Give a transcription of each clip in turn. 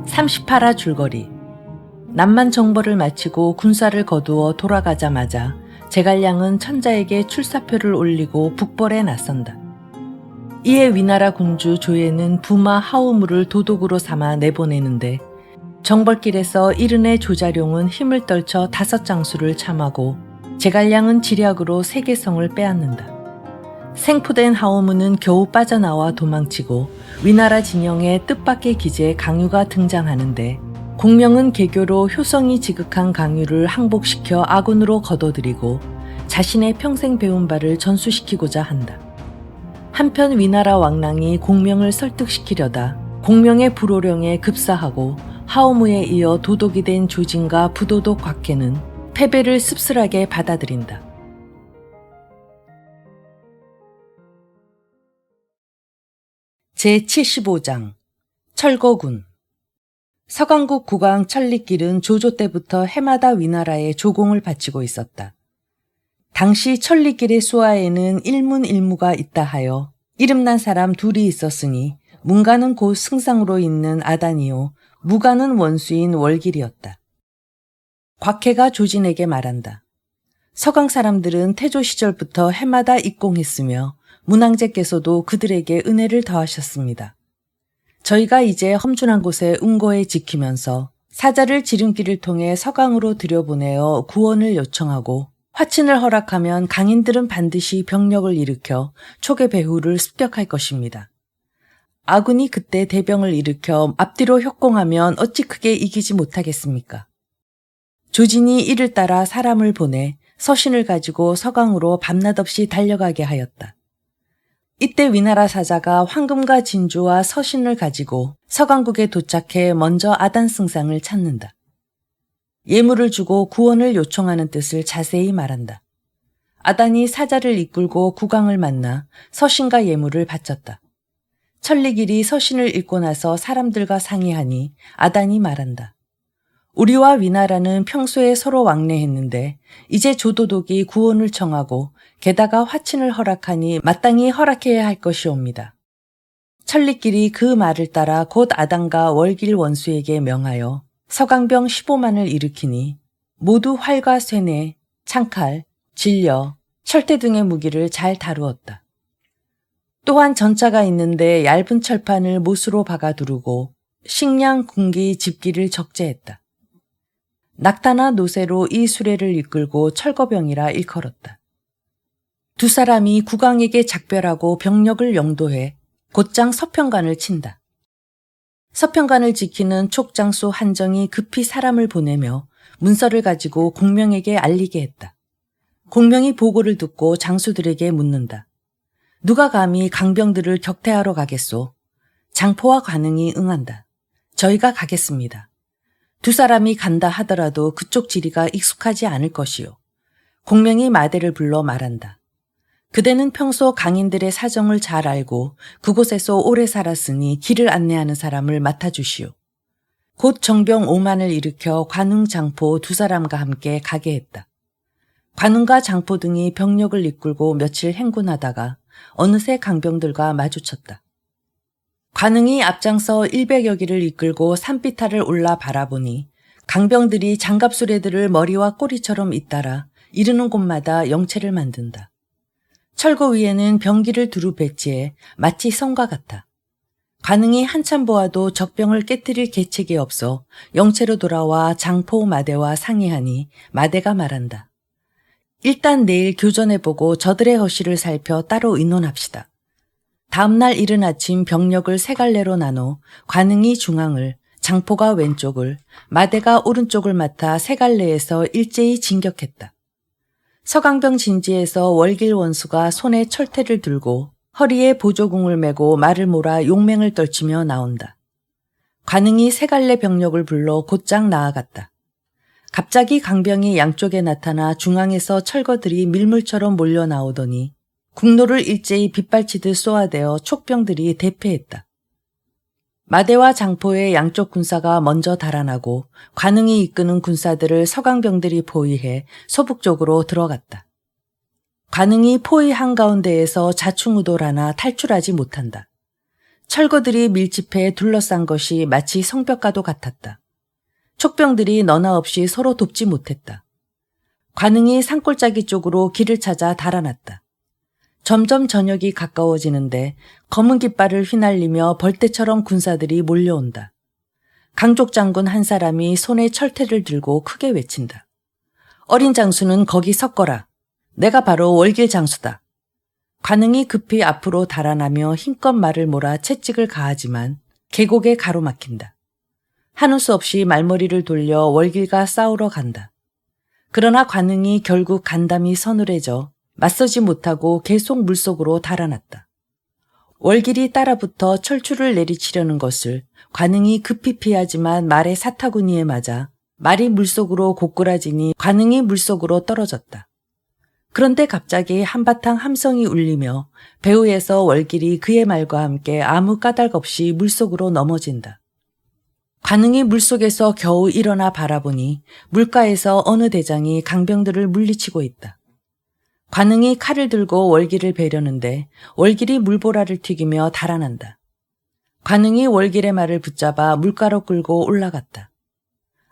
(38화) 줄거리. 남만 정벌을 마치고 군사를 거두어 돌아가자마자 제갈량은 천자에게 출사표를 올리고 북벌에 나선다. 이에 위나라 군주 조예는 부마 하우무를 도독으로 삼아 내보내는데 정벌길에서 이른의 조자룡은 힘을 떨쳐 5장수를 참하고 제갈량은 지략으로 세계성을 빼앗는다. 생포된 하우무는 겨우 빠져나와 도망치고 위나라 진영에 뜻밖의 기재에 강유가 등장하는데 공명은 개교로 효성이 지극한 강유를 항복시켜 아군으로 거둬들이고 자신의 평생 배운 바를 전수시키고자 한다. 한편 위나라 왕랑이 공명을 설득시키려다 공명의 불호령에 급사하고 하우무에 이어 도독이 된 조진과 부도독 곽해는 패배를 씁쓸하게 받아들인다. 제75장 철거군. 서강국 국왕 천리길은 조조 때부터 해마다 위나라에 조공을 바치고 있었다. 당시 천리길의 수하에는 일문일무가 있다 하여 이름난 사람 둘이 있었으니 문가는 곧 승상으로 있는 아단이요 무가는 원수인 월길이었다. 곽해가 조진에게 말한다. 서강 사람들은 태조 시절부터 해마다 입공했으며 문왕제께서도 그들에게 은혜를 더하셨습니다. 저희가 이제 험준한 곳에 은고에 지키면서 사자를 지름길을 통해 서강으로 들여보내어 구원을 요청하고 화친을 허락하면 강인들은 반드시 병력을 일으켜 촉의 배후를 습격할 것입니다. 아군이 그때 대병을 일으켜 앞뒤로 협공하면 어찌 크게 이기지 못하겠습니까? 조진이 이를 따라 사람을 보내 서신을 가지고 서강으로 밤낮없이 달려가게 하였다. 이때 위나라 사자가 황금과 진주와 서신을 가지고 서강국에 도착해 먼저 아단 승상을 찾는다. 예물을 주고 구원을 요청하는 뜻을 자세히 말한다. 아단이 사자를 이끌고 국왕을 만나 서신과 예물을 바쳤다. 천리길이 서신을 읽고 나서 사람들과 상의하니 아단이 말한다. 우리와 위나라는 평소에 서로 왕래했는데 이제 조도독이 구원을 청하고 게다가 화친을 허락하니 마땅히 허락해야 할 것이옵니다. 천리길이 그 말을 따라 곧 아단과 월길 원수에게 명하여 서강병 15만을 일으키니 모두 활과 쇠뇌, 창칼, 진려, 철퇴 등의 무기를 잘 다루었다. 또한 전차가 있는데 얇은 철판을 못으로 박아두르고 식량, 군기, 집기를 적재했다. 낙타나 노새로 이 수레를 이끌고 철거병이라 일컬었다. 두 사람이 국왕에게 작별하고 병력을 영도해 곧장 서평관을 친다. 서평관을 지키는 촉장수 한정이 급히 사람을 보내며 문서를 가지고 공명에게 알리게 했다. 공명이 보고를 듣고 장수들에게 묻는다. 누가 감히 강병들을 격퇴하러 가겠소? 장포와 관응이 응한다. 저희가 가겠습니다. 두 사람이 간다 하더라도 그쪽 지리가 익숙하지 않을 것이요. 공명이 마대를 불러 말한다. 그대는 평소 강인들의 사정을 잘 알고 그곳에서 오래 살았으니 길을 안내하는 사람을 맡아주시오. 곧 정병 5만을 일으켜 관웅, 장포 두 사람과 함께 가게 했다. 관웅과 장포 등이 병력을 이끌고 며칠 행군하다가 어느새 강병들과 마주쳤다. 관웅이 앞장서 100여 기를 이끌고 산비탈을 올라 바라보니 강병들이 장갑수레들을 머리와 꼬리처럼 잇따라 이르는 곳마다 영체를 만든다. 철거 위에는 병기를 두루 배치해 마치 성과 같아. 관웅이 한참 보아도 적병을 깨뜨릴 계책이 없어 영체로 돌아와 장포 마대와 상의하니 마대가 말한다. 일단 내일 교전해보고 저들의 허실을 살펴 따로 의논합시다. 다음날 이른 아침 병력을 세 갈래로 나눠 관웅이 중앙을, 장포가 왼쪽을, 마대가 오른쪽을 맡아 세 갈래에서 일제히 진격했다. 서강병 진지에서 월길 원수가 손에 철퇴를 들고 허리에 보조궁을 메고 말을 몰아 용맹을 떨치며 나온다. 관웅이 세 갈래 병력을 불러 곧장 나아갔다. 갑자기 강병이 양쪽에 나타나 중앙에서 철거들이 밀물처럼 몰려 나오더니 국로를 일제히 빗발치듯 쏘아대어 촉병들이 대패했다. 마대와 장포의 양쪽 군사가 먼저 달아나고 관웅이 이끄는 군사들을 서강병들이 포위해 서북쪽으로 들어갔다. 관흥이 포의 한가운데에서 자충우돌하나 탈출하지 못한다. 철거들이 밀집해 둘러싼 것이 마치 성벽과도 같았다. 촉병들이 너나 없이 서로 돕지 못했다. 관흥이 산골짜기 쪽으로 길을 찾아 달아났다. 점점 저녁이 가까워지는데 검은 깃발을 휘날리며 벌떼처럼 군사들이 몰려온다. 강족 장군 한 사람이 손에 철퇴를 들고 크게 외친다. 어린 장수는 거기 섰거라. 내가 바로 월길 장수다. 관흥이 급히 앞으로 달아나며 힘껏 말을 몰아 채찍을 가하지만 계곡에 가로막힌다. 하는 수 없이 말머리를 돌려 월길과 싸우러 간다. 그러나 관흥이 결국 간담이 서늘해져 맞서지 못하고 계속 물속으로 달아났다. 월길이 따라붙어 철출을 내리치려는 것을 관흥이 급히 피하지만 말의 사타구니에 맞아 말이 물속으로 고꾸라지니 관흥이 물속으로 떨어졌다. 그런데 갑자기 한바탕 함성이 울리며 배후에서 월길이 그의 말과 함께 아무 까닭 없이 물속으로 넘어진다. 관흥이 물속에서 겨우 일어나 바라보니 물가에서 어느 대장이 강병들을 물리치고 있다. 관흥이 칼을 들고 월길을 베려는데 월길이 물보라를 튀기며 달아난다. 관흥이 월길의 말을 붙잡아 물가로 끌고 올라갔다.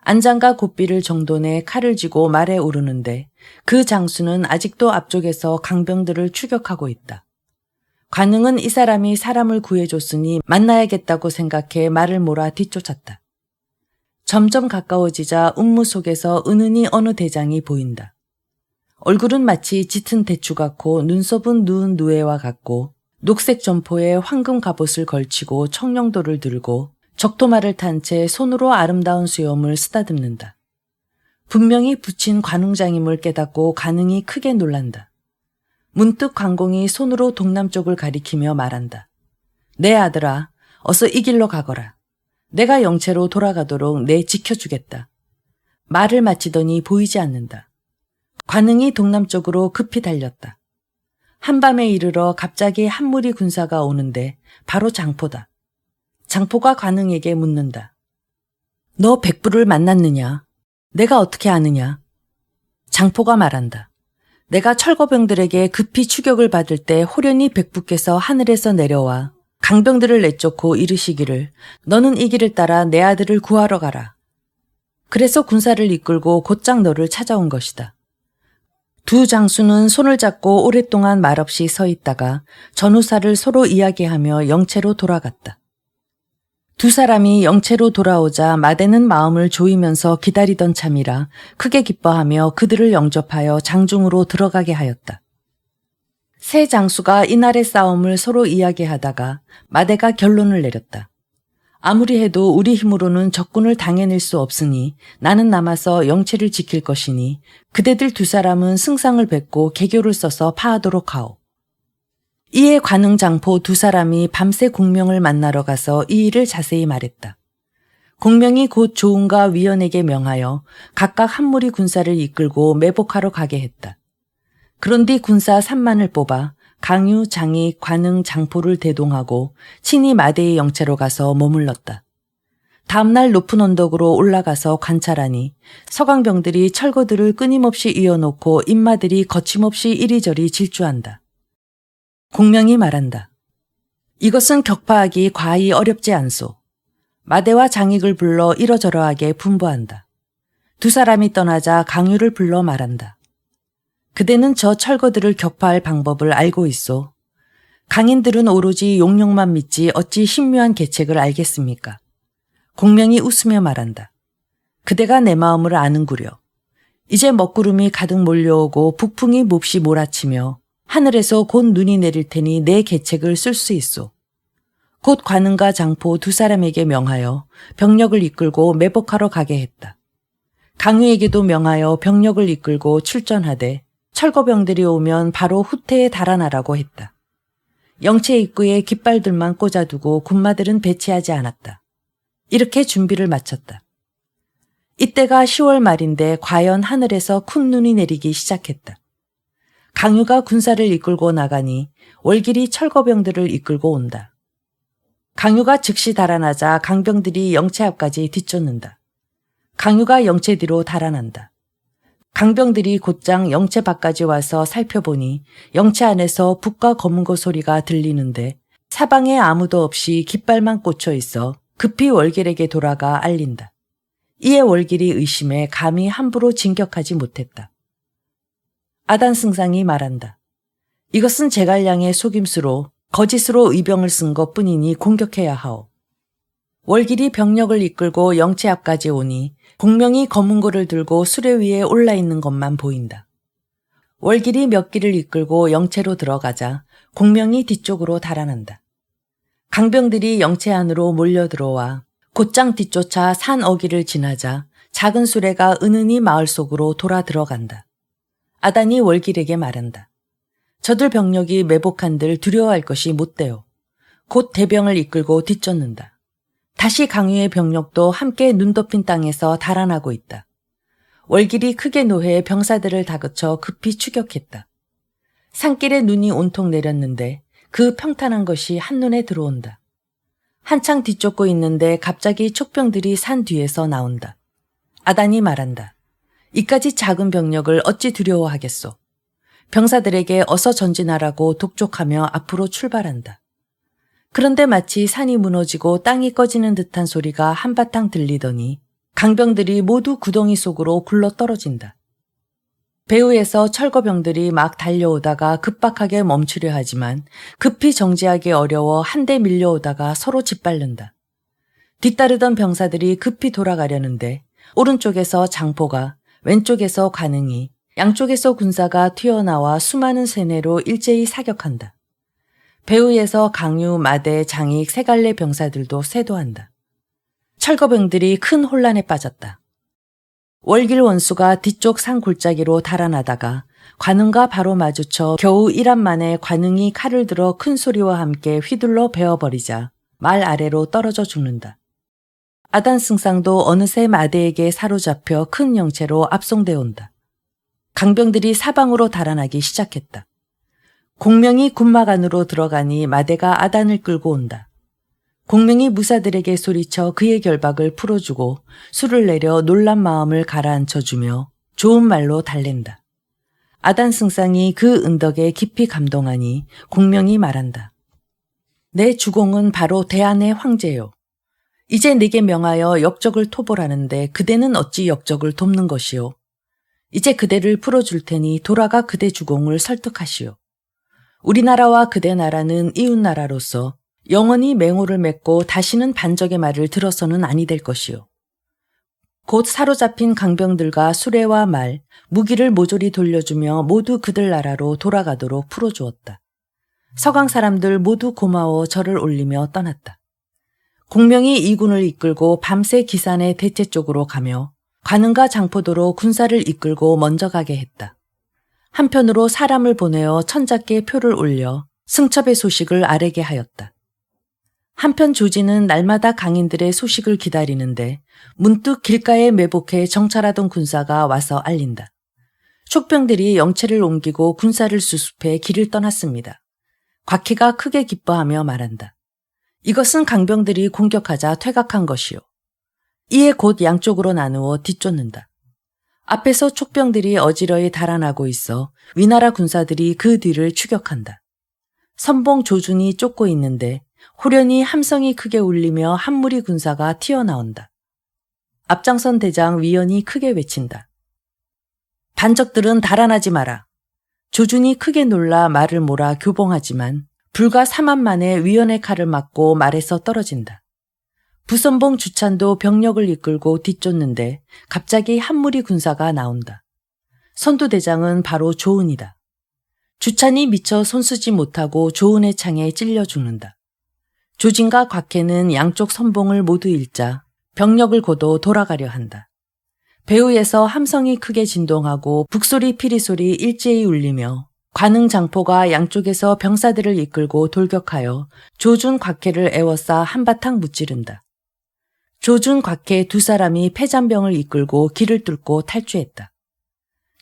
안장과 곱비를 정돈해 칼을 쥐고 말에 오르는데 그 장수는 아직도 앞쪽에서 강병들을 추격하고 있다. 관흥은 이 사람이 사람을 구해줬으니 만나야겠다고 생각해 말을 몰아 뒤쫓았다. 점점 가까워지자 운무 속에서 은은히 어느 대장이 보인다. 얼굴은 마치 짙은 대추 같고 눈썹은 누운 누에와 같고 녹색 점포에 황금 갑옷을 걸치고 청룡도를 들고 적토마를 탄 채 손으로 아름다운 수염을 쓰다듬는다. 분명히 붙인 관웅장임을 깨닫고 관흥이 크게 놀란다. 문득 관공이 손으로 동남쪽을 가리키며 말한다. 내 아들아, 어서 이 길로 가거라. 내가 영체로 돌아가도록 내 지켜주겠다. 말을 마치더니 보이지 않는다. 관흥이 동남쪽으로 급히 달렸다. 한밤에 이르러 갑자기 한 무리 군사가 오는데 바로 장포다. 장포가 관흥에게 묻는다. 너 백부를 만났느냐? 내가 어떻게 아느냐? 장포가 말한다. 내가 철거병들에게 급히 추격을 받을 때 호련히 백부께서 하늘에서 내려와 강병들을 내쫓고 이르시기를 너는 이 길을 따라 내 아들을 구하러 가라. 그래서 군사를 이끌고 곧장 너를 찾아온 것이다. 두 장수는 손을 잡고 오랫동안 말없이 서 있다가 전후사를 서로 이야기하며 영체로 돌아갔다. 두 사람이 영체로 돌아오자 마대는 마음을 조이면서 기다리던 참이라 크게 기뻐하며 그들을 영접하여 장중으로 들어가게 하였다. 세 장수가 이날의 싸움을 서로 이야기하다가 마대가 결론을 내렸다. 아무리 해도 우리 힘으로는 적군을 당해낼 수 없으니 나는 남아서 영체를 지킬 것이니 그대들 두 사람은 승상을 뱉고 계교를 써서 파하도록 하오. 이에 관흥 장포 두 사람이 밤새 공명을 만나러 가서 이 일을 자세히 말했다. 공명이 곧 조은과 위원에게 명하여 각각 한 무리 군사를 이끌고 매복하러 가게 했다. 그런뒤 군사 3만을 뽑아 강유, 장이, 관흥, 장포를 대동하고 친히 마대의 영체로 가서 머물렀다. 다음날 높은 언덕으로 올라가서 관찰하니 서강병들이 철거들을 끊임없이 이어놓고 인마들이 거침없이 이리저리 질주한다. 공명이 말한다. 이것은 격파하기 과히 어렵지 않소. 마대와 장익을 불러 이러저러하게 분부한다. 두 사람이 떠나자 강유를 불러 말한다. 그대는 저 철거들을 격파할 방법을 알고 있소. 강인들은 오로지 용력만 믿지 어찌 신묘한 계책을 알겠습니까? 공명이 웃으며 말한다. 그대가 내 마음을 아는구려. 이제 먹구름이 가득 몰려오고 북풍이 몹시 몰아치며 하늘에서 곧 눈이 내릴 테니 내 계책을 쓸 수 있소. 곧 관흥과 장포 두 사람에게 명하여 병력을 이끌고 매복하러 가게 했다. 강유에게도 명하여 병력을 이끌고 출전하되 철거병들이 오면 바로 후퇴에 달아나라고 했다. 영체 입구에 깃발들만 꽂아두고 군마들은 배치하지 않았다. 이렇게 준비를 마쳤다. 이때가 10월 말인데 과연 하늘에서 큰 눈이 내리기 시작했다. 강유가 군사를 이끌고 나가니 월길이 철거병들을 이끌고 온다. 강유가 즉시 달아나자 강병들이 영체 앞까지 뒤쫓는다. 강유가 영체 뒤로 달아난다. 강병들이 곧장 영체 밖까지 와서 살펴보니 영체 안에서 북과 검은고 소리가 들리는데 사방에 아무도 없이 깃발만 꽂혀 있어 급히 월길에게 돌아가 알린다. 이에 월길이 의심해 감히 함부로 진격하지 못했다. 아단 승상이 말한다. 이것은 제갈량의 속임수로 거짓으로 의병을 쓴 것뿐이니 공격해야 하오. 월길이 병력을 이끌고 영체 앞까지 오니 공명이 검은고를 들고 수레 위에 올라 있는 것만 보인다. 월길이 몇 길을 이끌고 영체로 들어가자 공명이 뒤쪽으로 달아난다. 강병들이 영체 안으로 몰려 들어와 곧장 뒤쫓아 산 어귀를 지나자 작은 수레가 은은히 마을 속으로 돌아 들어간다. 아단이 월길에게 말한다. 저들 병력이 매복한들 두려워할 것이 못돼요. 곧 대병을 이끌고 뒤쫓는다. 다시 강유의 병력도 함께 눈 덮인 땅에서 달아나고 있다. 월길이 크게 노해 병사들을 다그쳐 급히 추격했다. 산길에 눈이 온통 내렸는데 그 평탄한 것이 한눈에 들어온다. 한창 뒤쫓고 있는데 갑자기 촉병들이 산 뒤에서 나온다. 아단이 말한다. 이까지 작은 병력을 어찌 두려워하겠소. 병사들에게 어서 전진하라고 독촉하며 앞으로 출발한다. 그런데 마치 산이 무너지고 땅이 꺼지는 듯한 소리가 한바탕 들리더니 강병들이 모두 구덩이 속으로 굴러 떨어진다. 배후에서 철거병들이 막 달려오다가 급박하게 멈추려 하지만 급히 정지하기 어려워 한데 밀려오다가 서로 짓밟는다. 뒤따르던 병사들이 급히 돌아가려는데 오른쪽에서 장포가, 왼쪽에서 관응이, 양쪽에서 군사가 튀어나와 수많은 세뇌로 일제히 사격한다. 배후에서 강유, 마대, 장익, 세 갈래 병사들도 쇄도한다. 철거병들이 큰 혼란에 빠졌다. 월길 원수가 뒤쪽 산 골짜기로 달아나다가 관응과 바로 마주쳐 겨우 1안 만에 관응이 칼을 들어 큰 소리와 함께 휘둘러 베어버리자 말 아래로 떨어져 죽는다. 아단 승상도 어느새 마대에게 사로잡혀 큰 영체로 압송되어 온다. 강병들이 사방으로 달아나기 시작했다. 공명이 군막 안으로 들어가니 마대가 아단을 끌고 온다. 공명이 무사들에게 소리쳐 그의 결박을 풀어주고 술을 내려 놀란 마음을 가라앉혀주며 좋은 말로 달랜다. 아단 승상이 그 은덕에 깊이 감동하니 공명이 말한다. 내 주공은 바로 대안의 황제요. 이제 네게 명하여 역적을 토벌하는데 그대는 어찌 역적을 돕는 것이요. 이제 그대를 풀어줄 테니 돌아가 그대 주공을 설득하시오. 우리나라와 그대 나라는 이웃나라로서 영원히 맹호를 맺고 다시는 반적의 말을 들어서는 아니 될 것이요. 곧 사로잡힌 강병들과 수레와 말, 무기를 모조리 돌려주며 모두 그들 나라로 돌아가도록 풀어주었다. 서강 사람들 모두 고마워 절을 올리며 떠났다. 공명이 이군을 이끌고 밤새 기산의 대체 쪽으로 가며 관응과 장포도로 군사를 이끌고 먼저 가게 했다. 한편으로 사람을 보내어 천자께 표를 올려 승첩의 소식을 아래게 하였다. 한편 조지는 날마다 강인들의 소식을 기다리는데 문득 길가에 매복해 정찰하던 군사가 와서 알린다. 촉병들이 영체를 옮기고 군사를 수습해 길을 떠났습니다. 곽희가 크게 기뻐하며 말한다. 이것은 강병들이 공격하자 퇴각한 것이요. 이에 곧 양쪽으로 나누어 뒤쫓는다. 앞에서 촉병들이 어지러이 달아나고 있어 위나라 군사들이 그 뒤를 추격한다. 선봉 조준이 쫓고 있는데 호련히 함성이 크게 울리며 한 무리 군사가 튀어나온다. 앞장선 대장 위연이 크게 외친다. 반적들은 달아나지 마라. 조준이 크게 놀라 말을 몰아 교봉하지만 불과 3안 만에 위연의 칼을 맞고 말에서 떨어진다. 부선봉 주찬도 병력을 이끌고 뒤쫓는데 갑자기 한 무리 군사가 나온다. 선두대장은 바로 조은이다. 주찬이 미처 손쓰지 못하고 조은의 창에 찔려 죽는다. 조진과 곽해는 양쪽 선봉을 모두 잃자 병력을 고도 돌아가려 한다. 배후에서 함성이 크게 진동하고 북소리 피리소리 일제히 울리며 관응 장포가 양쪽에서 병사들을 이끌고 돌격하여 조준 곽해를 에워싸 한바탕 무찌른다. 조준 곽해 두 사람이 패잔병을 이끌고 길을 뚫고 탈주했다.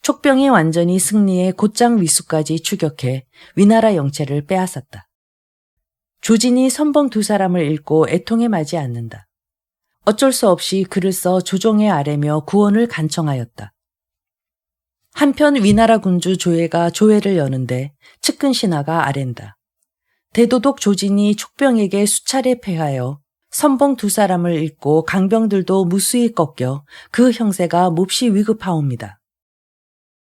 촉병이 완전히 승리해 곧장 위수까지 추격해 위나라 영체를 빼앗았다. 조진이 선봉 두 사람을 잃고 애통에 마지 않는다. 어쩔 수 없이 글을 써 조정에 아뢰며 구원을 간청하였다. 한편 위나라 군주 조회가 조회를 여는데 측근 신하가 아랜다. 대도독 조진이 촉병에게 수차례 패하여 선봉 2사람을 잃고 강병들도 무수히 꺾여 그 형세가 몹시 위급하옵니다.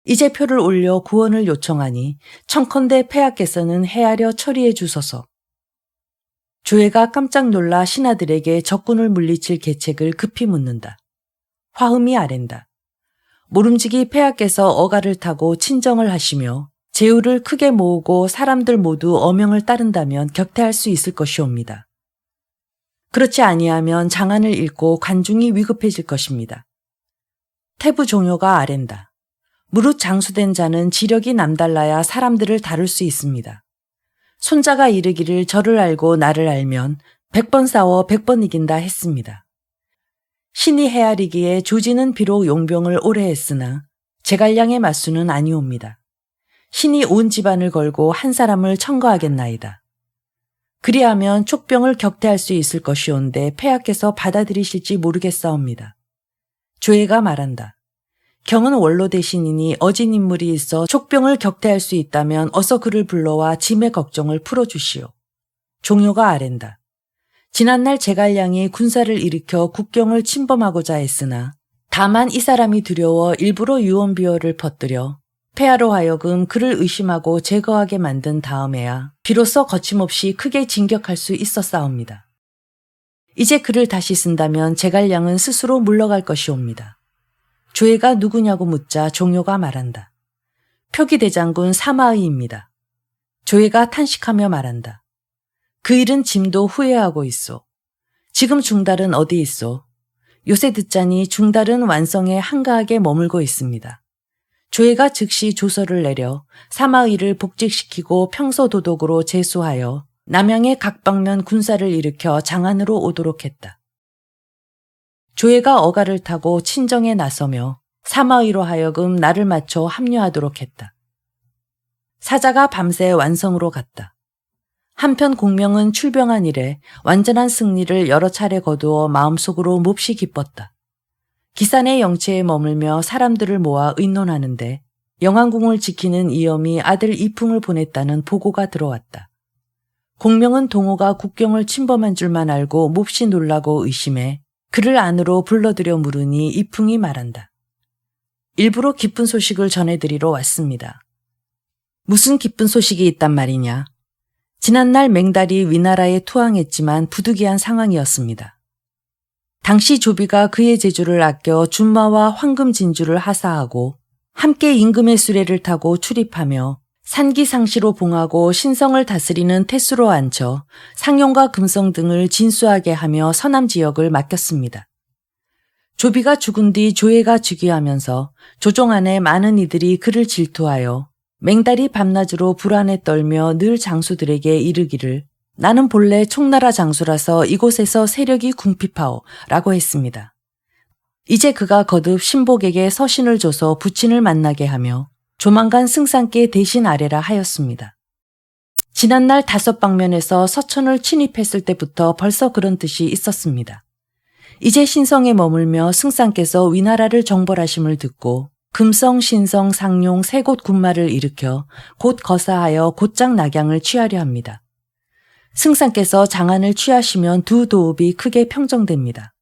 이제 표를 올려 구원을 요청하니 청컨대 폐하께서는 헤아려 처리해 주소서. 조회가 깜짝 놀라 신하들에게 적군을 물리칠 계책을 급히 묻는다. 화음이 아랜다. 모름지기 폐하께서 어가를 타고 친정을 하시며 제후를 크게 모으고 사람들 모두 어명을 따른다면 격퇴할 수 있을 것이옵니다. 그렇지 아니하면 장안을 잃고 관중이 위급해질 것입니다. 태부 종효가 아랜다. 무릇 장수된 자는 지력이 남달라야 사람들을 다룰 수 있습니다. 손자가 이르기를 저를 알고 나를 알면 100번 싸워 100번 이긴다 했습니다. 신이 헤아리기에 조진은 비록 용병을 오래 했으나 제갈량의 맞수는 아니옵니다. 신이 온 집안을 걸고 한 사람을 청거하겠나이다. 그리하면 촉병을 격퇴할 수 있을 것이온데 폐하께서 받아들이실지 모르겠사옵니다. 조회가 말한다. 경은 원로 대신이니 어진 인물이 있어 촉병을 격퇴할 수 있다면 어서 그를 불러와 짐의 걱정을 풀어주시오. 종효가 아랜다. 지난날 제갈량이 군사를 일으켜 국경을 침범하고자 했으나 다만 이 사람이 두려워 일부러 유언비어를 퍼뜨려 폐하로 하여금 그를 의심하고 제거하게 만든 다음에야 비로소 거침없이 크게 진격할 수 있었사옵니다. 이제 그를 다시 쓴다면 제갈량은 스스로 물러갈 것이옵니다. 조회가 누구냐고 묻자 종효가 말한다. 표기대장군 사마의입니다. 조회가 탄식하며 말한다. 그 일은 짐도 후회하고 있소. 지금 중달은 어디 있소? 요새 듣자니 중달은 완성에 한가하게 머물고 있습니다. 조회가 즉시 조서를 내려 사마의를 복직시키고 평소도독으로 제수하여 남양의 각 방면 군사를 일으켜 장안으로 오도록 했다. 조회가 어가를 타고 친정에 나서며 사마의로 하여금 나를 맞춰 합류하도록 했다. 사자가 밤새 완성으로 갔다. 한편 공명은 출병한 이래 완전한 승리를 여러 차례 거두어 마음속으로 몹시 기뻤다. 기산의 영체에 머물며 사람들을 모아 의논하는데 영안궁을 지키는 이엄이 아들 이풍을 보냈다는 보고가 들어왔다. 공명은 동호가 국경을 침범한 줄만 알고 몹시 놀라고 의심해 그를 안으로 불러들여 물으니 이풍이 말한다. 일부러 기쁜 소식을 전해드리러 왔습니다. 무슨 기쁜 소식이 있단 말이냐? 지난날 맹달이 위나라에 투항했지만 부득이한 상황이었습니다. 당시 조비가 그의 재주를 아껴 준마와 황금 진주를 하사하고 함께 임금의 수레를 타고 출입하며 산기상시로 봉하고 신성을 다스리는 태수로 앉혀 상용과 금성 등을 진수하게 하며 서남 지역을 맡겼습니다. 조비가 죽은 뒤 조회가 즉위하면서 조정 안에 많은 이들이 그를 질투하여 맹달이 밤낮으로 불안에 떨며 늘 장수들에게 이르기를 나는 본래 총나라 장수라서 이곳에서 세력이 궁핍하오 라고 했습니다. 이제 그가 거듭 신복에게 서신을 줘서 부친을 만나게 하며 조만간 승상께 대신 아래라 하였습니다. 지난날 5방면에서 서천을 침입했을 때부터 벌써 그런 뜻이 있었습니다. 이제 신성에 머물며 승상께서 위나라를 정벌하심을 듣고 금성, 신성, 상용 3곳 군마를 일으켜 곧 거사하여 곧장 낙양을 취하려 합니다. 승상께서 장안을 취하시면 두 도읍이 크게 평정됩니다.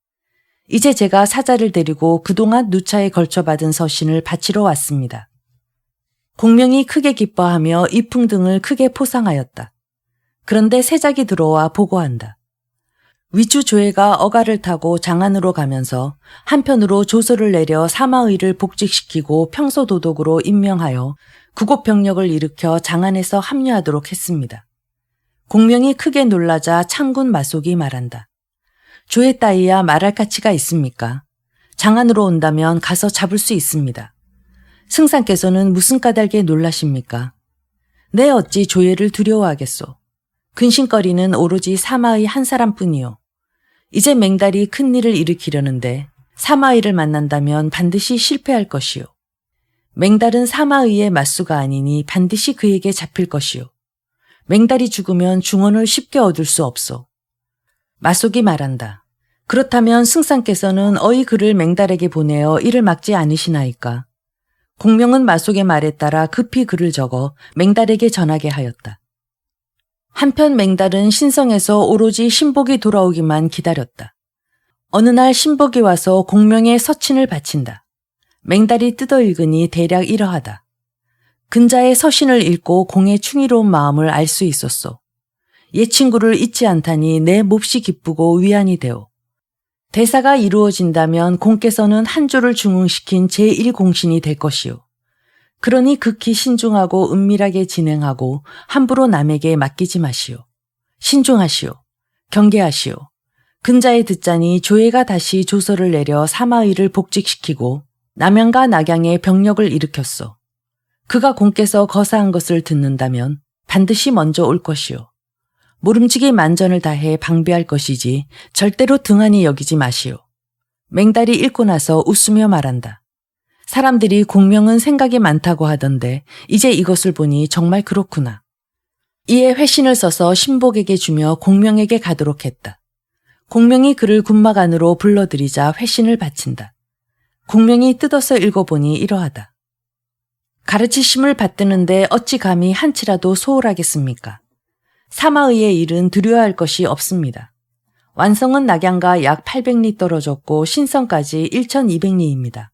이제 제가 사자를 데리고 그동안 누차에 걸쳐 받은 서신을 바치러 왔습니다. 공명이 크게 기뻐하며 이풍 등을 크게 포상하였다. 그런데 세작이 들어와 보고한다. 위주 조회가 어가를 타고 장안으로 가면서 한편으로 조서를 내려 사마의를 복직시키고 평소도독으로 임명하여 구곡 병력을 일으켜 장안에서 합류하도록 했습니다. 공명이 크게 놀라자 참군 마속이 말한다. 조회 따위야 말할 가치가 있습니까? 장안으로 온다면 가서 잡을 수 있습니다. 승상께서는 무슨 까닭에 놀라십니까? 내 어찌 조회를 두려워하겠소. 근심거리는 오로지 사마의 한 사람뿐이요. 이제 맹달이 큰일을 일으키려는데 사마의를 만난다면 반드시 실패할 것이요. 맹달은 사마의의 맞수가 아니니 반드시 그에게 잡힐 것이요. 맹달이 죽으면 중원을 쉽게 얻을 수 없소. 마속이 말한다. 그렇다면 승상께서는 어이 그를 맹달에게 보내어 이를 막지 않으시나이까? 공명은 마속의 말에 따라 급히 글을 적어 맹달에게 전하게 하였다. 한편 맹달은 신성에서 오로지 신복이 돌아오기만 기다렸다. 어느 날 신복이 와서 공명의 서친을 바친다. 맹달이 뜯어 읽으니 대략 이러하다. 근자의 서신을 읽고 공의 충의로운 마음을 알 수 있었소. 옛 친구를 잊지 않다니 내 몹시 기쁘고 위안이 되오. 대사가 이루어진다면 공께서는 한 조를 중흥시킨 제1공신이 될 것이오. 그러니 극히 신중하고 은밀하게 진행하고 함부로 남에게 맡기지 마시오. 신중하시오. 경계하시오. 근자에 듣자니 조예가 다시 조서를 내려 사마의를 복직시키고 남양과 낙양에 병력을 일으켰소. 그가 공께서 거사한 것을 듣는다면 반드시 먼저 올 것이오. 모름지기 만전을 다해 방비할 것이지 절대로 등한히 여기지 마시오. 맹달이 읽고 나서 웃으며 말한다. 사람들이 공명은 생각이 많다고 하던데 이제 이것을 보니 정말 그렇구나. 이에 회신을 써서 신복에게 주며 공명에게 가도록 했다. 공명이 그를 군막 안으로 불러들이자 회신을 바친다. 공명이 뜯어서 읽어보니 이러하다. 가르치심을 받드는데 어찌 감히 한치라도 소홀하겠습니까? 사마의의 일은 두려워할 것이 없습니다. 완성은 낙양과 약 800리 떨어졌고 신성까지 1200리입니다.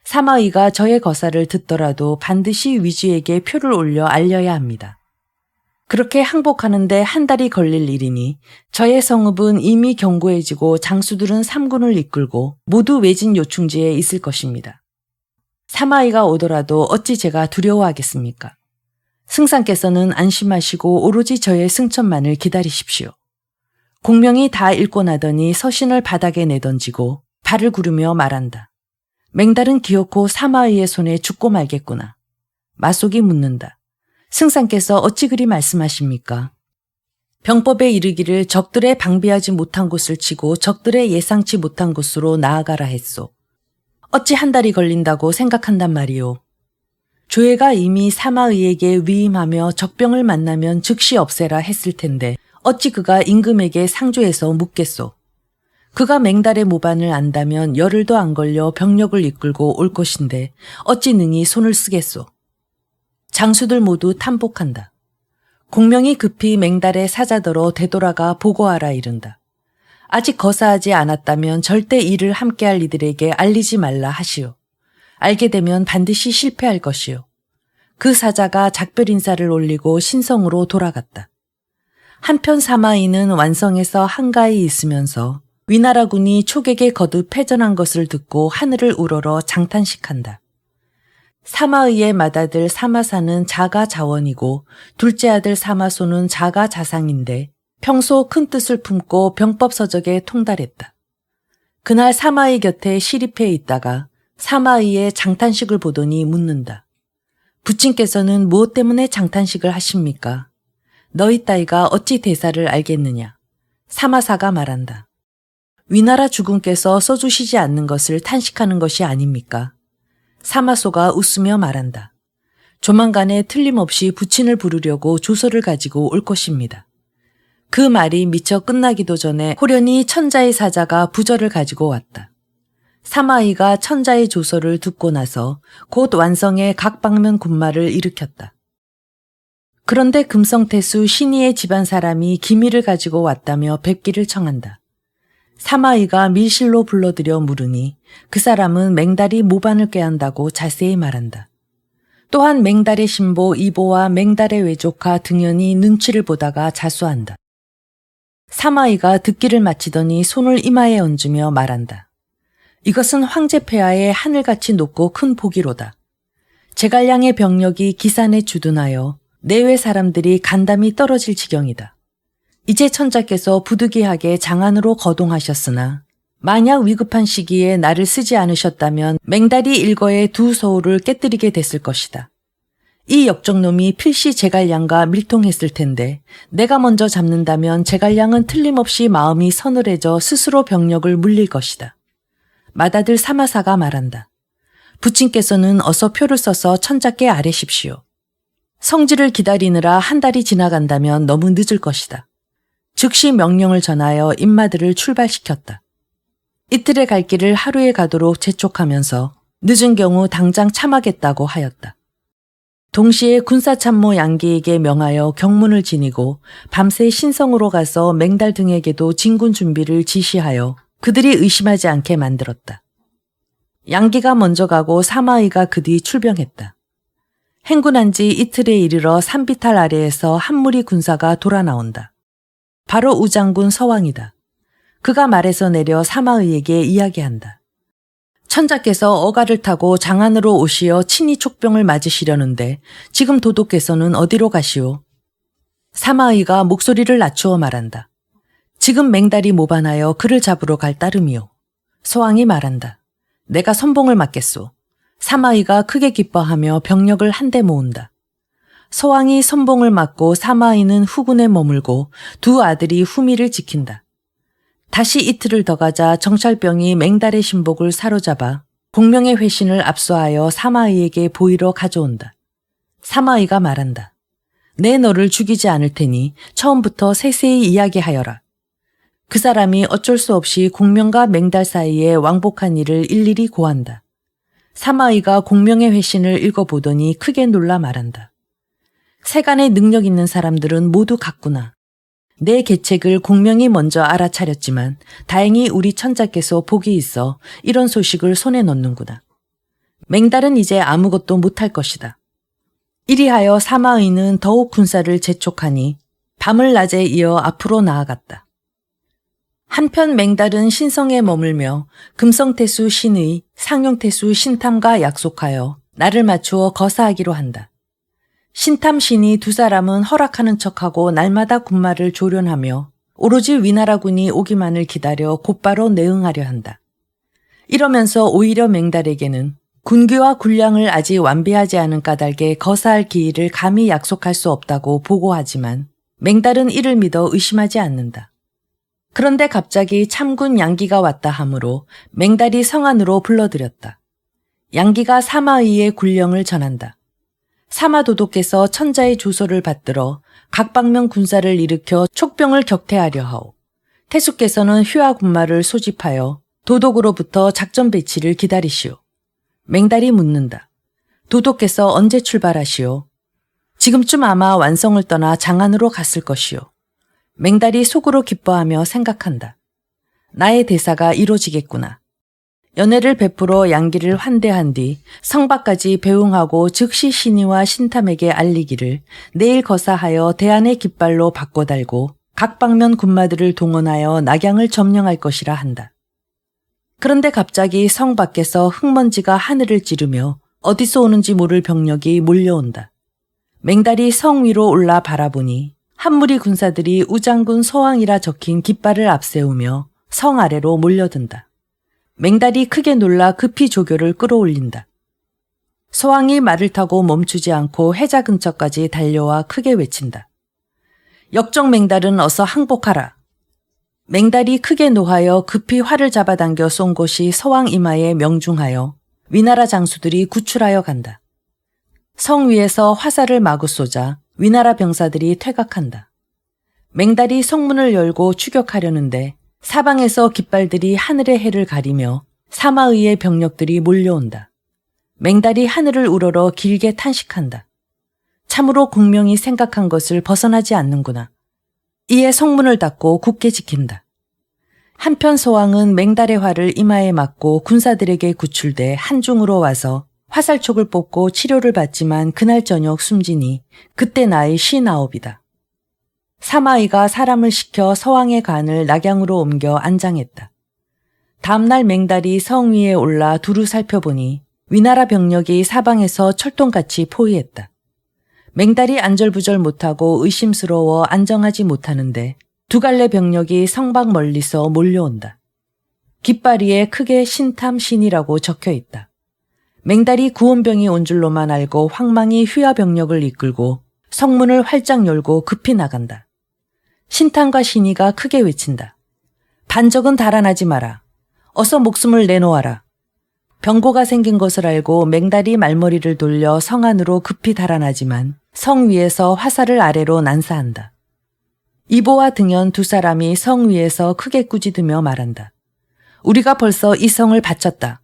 사마의가 저의 거사를 듣더라도 반드시 위주에게 표를 올려 알려야 합니다. 그렇게 항복하는데 한 달이 걸릴 일이니 저의 성읍은 이미 견고해지고 장수들은 삼군을 이끌고 모두 외진 요충지에 있을 것입니다. 사마의가 오더라도 어찌 제가 두려워하겠습니까? 승상께서는 안심하시고 오로지 저의 승천만을 기다리십시오. 공명이 다 읽고 나더니 서신을 바닥에 내던지고 발을 구르며 말한다. 맹달은 기어코 사마의의 손에 죽고 말겠구나. 마속이 묻는다. 승상께서 어찌 그리 말씀하십니까? 병법에 이르기를 적들의 방비하지 못한 곳을 치고 적들의 예상치 못한 곳으로 나아가라 했소. 어찌 한 달이 걸린다고 생각한단 말이오. 조예가 이미 사마의에게 위임하며 적병을 만나면 즉시 없애라 했을 텐데 어찌 그가 임금에게 상조해서 묻겠소. 그가 맹달의 모반을 안다면 열흘도 안 걸려 병력을 이끌고 올 것인데 어찌 능히 손을 쓰겠소. 장수들 모두 탐복한다. 공명이 급히 맹달의 사자더러 되돌아가 보고하라 이른다. 아직 거사하지 않았다면 절대 이를 함께할 이들에게 알리지 말라 하시오. 알게 되면 반드시 실패할 것이오. 그 사자가 작별 인사를 올리고 신성으로 돌아갔다. 한편 사마의는 완성에서 한가히 있으면서 위나라군이 촉에게 거듭 패전한 것을 듣고 하늘을 우러러 장탄식한다. 사마의의 맏아들 사마사는 자가 자원이고 둘째 아들 사마소는 자가 자상인데 평소 큰 뜻을 품고 병법서적에 통달했다. 그날 사마의 곁에 시립해 있다가 사마의의 장탄식을 보더니 묻는다. 부친께서는 무엇 때문에 장탄식을 하십니까? 너희 따위가 어찌 대사를 알겠느냐? 사마사가 말한다. 위나라 주군께서 써주시지 않는 것을 탄식하는 것이 아닙니까? 사마소가 웃으며 말한다. 조만간에 틀림없이 부친을 부르려고 조서를 가지고 올 것입니다. 그 말이 미처 끝나기도 전에 호련히 천자의 사자가 부절을 가지고 왔다. 사마의가 천자의 조서를 듣고 나서 곧 완성의 각 방면 군마를 일으켰다. 그런데 금성태수 신의의 집안 사람이 기밀을 가지고 왔다며 뵙기를 청한다. 사마의가 밀실로 불러들여 물으니 그 사람은 맹달이 모반을 꾀한다고 자세히 말한다. 또한 맹달의 신보 이보와 맹달의 외조카 등연이 눈치를 보다가 자수한다. 사마의가 듣기를 마치더니 손을 이마에 얹으며 말한다. 이것은 황제폐하의 하늘같이 높고 큰 복이로다. 제갈량의 병력이 기산에 주둔하여 내외 사람들이 간담이 떨어질 지경이다. 이제 천자께서 부득이하게 장안으로 거동하셨으나 만약 위급한 시기에 나를 쓰지 않으셨다면 맹달이 일거에 두 서울을 깨뜨리게 됐을 것이다. 이 역적놈이 필시 제갈량과 밀통했을 텐데 내가 먼저 잡는다면 제갈량은 틀림없이 마음이 서늘해져 스스로 병력을 물릴 것이다. 맏아들 사마사가 말한다. 부친께서는 어서 표를 써서 천자께 아뢰십시오. 성지를 기다리느라 한 달이 지나간다면 너무 늦을 것이다. 즉시 명령을 전하여 인마들을 출발시켰다. 이틀의 갈 길을 하루에 가도록 재촉하면서 늦은 경우 당장 참하겠다고 하였다. 동시에 군사참모 양기에게 명하여 경문을 지니고 밤새 신성으로 가서 맹달 등에게도 진군 준비를 지시하여 그들이 의심하지 않게 만들었다. 양기가 먼저 가고 사마의가 그 뒤 출병했다. 행군한 지 이틀에 이르러 산비탈 아래에서 한 무리 군사가 돌아 나온다. 바로 우장군 서왕이다. 그가 말에서 내려 사마의에게 이야기한다. 천자께서 어가를 타고 장안으로 오시어 친히 촉병을 맞으시려는데 지금 도독께서는 어디로 가시오? 사마의가 목소리를 낮추어 말한다. 지금 맹달이 모반하여 그를 잡으러 갈 따름이오. 서왕이 말한다. 내가 선봉을 맡겠소. 사마의가 크게 기뻐하며 병력을 한데 모은다. 서왕이 선봉을 맡고 사마의는 후군에 머물고 두 아들이 후미를 지킨다. 다시 이틀을 더 가자 정찰병이 맹달의 신복을 사로잡아 공명의 회신을 압수하여 사마의에게 보이러 가져온다. 사마의가 말한다. 내 너를 죽이지 않을 테니 처음부터 세세히 이야기하여라. 그 사람이 어쩔 수 없이 공명과 맹달 사이에 왕복한 일을 일일이 고한다. 사마의가 공명의 회신을 읽어보더니 크게 놀라 말한다. 세간에 능력 있는 사람들은 모두 같구나. 내 계책을 공명이 먼저 알아차렸지만 다행히 우리 천자께서 복이 있어 이런 소식을 손에 넣는구나. 맹달은 이제 아무것도 못할 것이다. 이리하여 사마의는 더욱 군사를 재촉하니 밤을 낮에 이어 앞으로 나아갔다. 한편 맹달은 신성에 머물며 금성태수 신의, 상용태수 신탐과 약속하여 날을 맞추어 거사하기로 한다. 신탐신이 두 사람은 허락하는 척하고 날마다 군마를 조련하며 오로지 위나라군이 오기만을 기다려 곧바로 내응하려 한다. 이러면서 오히려 맹달에게는 군기와 군량을 아직 완비하지 않은 까닭에 거사할 기일을 감히 약속할 수 없다고 보고하지만 맹달은 이를 믿어 의심하지 않는다. 그런데 갑자기 참군 양기가 왔다 하므로 맹달이 성안으로 불러들였다. 양기가 사마의의 군령을 전한다. 사마도독께서 천자의 조서를 받들어 각 방면 군사를 일으켜 촉병을 격퇴하려 하오. 태수께서는 휘하 군마를 소집하여 도독으로부터 작전 배치를 기다리시오. 맹달이 묻는다. 도독께서 언제 출발하시오? 지금쯤 아마 완성을 떠나 장안으로 갔을 것이오. 맹달이 속으로 기뻐하며 생각한다. 나의 대사가 이루어지겠구나. 연회를 베풀어 양기를 환대한 뒤 성밖까지 배웅하고 즉시 신의와 신탐에게 알리기를 내일 거사하여 대안의 깃발로 바꿔달고 각 방면 군마들을 동원하여 낙양을 점령할 것이라 한다. 그런데 갑자기 성 밖에서 흙먼지가 하늘을 찌르며 어디서 오는지 모를 병력이 몰려온다. 맹달이 성 위로 올라 바라보니 한 무리 군사들이 우장군 서왕이라 적힌 깃발을 앞세우며 성 아래로 몰려든다. 맹달이 크게 놀라 급히 조교를 끌어올린다. 서왕이 말을 타고 멈추지 않고 해자 근처까지 달려와 크게 외친다. 역적 맹달은 어서 항복하라. 맹달이 크게 노하여 급히 활을 잡아당겨 쏜 곳이 서왕 이마에 명중하여 위나라 장수들이 구출하여 간다. 성 위에서 화살을 마구 쏘자 위나라 병사들이 퇴각한다. 맹달이 성문을 열고 추격하려는데 사방에서 깃발들이 하늘의 해를 가리며 사마의의 병력들이 몰려온다. 맹달이 하늘을 우러러 길게 탄식한다. 참으로 공명이 생각한 것을 벗어나지 않는구나. 이에 성문을 닫고 굳게 지킨다. 한편 서왕은 맹달의 활을 이마에 맞고 군사들에게 구출돼 한중으로 와서 화살촉을 뽑고 치료를 받지만 그날 저녁 숨지니 그때 나이 59이다. 사마의가 사람을 시켜 서왕의 관을 낙양으로 옮겨 안장했다. 다음날 맹달이 성 위에 올라 두루 살펴보니 위나라 병력이 사방에서 철통같이 포위했다. 맹달이 안절부절 못하고 의심스러워 안정하지 못하는데 두 갈래 병력이 성밖 멀리서 몰려온다. 깃발 위에 크게 신탐신이라고 적혀있다. 맹달이 구원병이 온 줄로만 알고 황망히 휘하 병력을 이끌고 성문을 활짝 열고 급히 나간다. 신탐과 신이가 크게 외친다. 반적은 달아나지 마라. 어서 목숨을 내놓아라. 병고가 생긴 것을 알고 맹달이 말머리를 돌려 성 안으로 급히 달아나지만 성 위에서 화살을 아래로 난사한다. 이보와 등연 두 사람이 성 위에서 크게 꾸짖으며 말한다. 우리가 벌써 이 성을 바쳤다.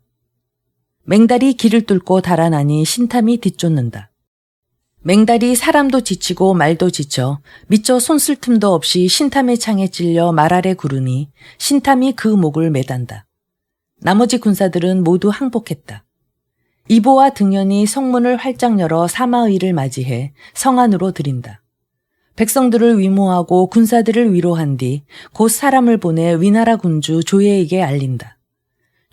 맹달이 길을 뚫고 달아나니 신탐이 뒤쫓는다. 맹달이 사람도 지치고 말도 지쳐 미처 손쓸 틈도 없이 신탐의 창에 찔려 말 아래 구르니 신탐이 그 목을 매단다. 나머지 군사들은 모두 항복했다. 이보와 등연이 성문을 활짝 열어 사마의를 맞이해 성 안으로 들인다. 백성들을 위모하고 군사들을 위로한 뒤 곧 사람을 보내 위나라 군주 조예에게 알린다.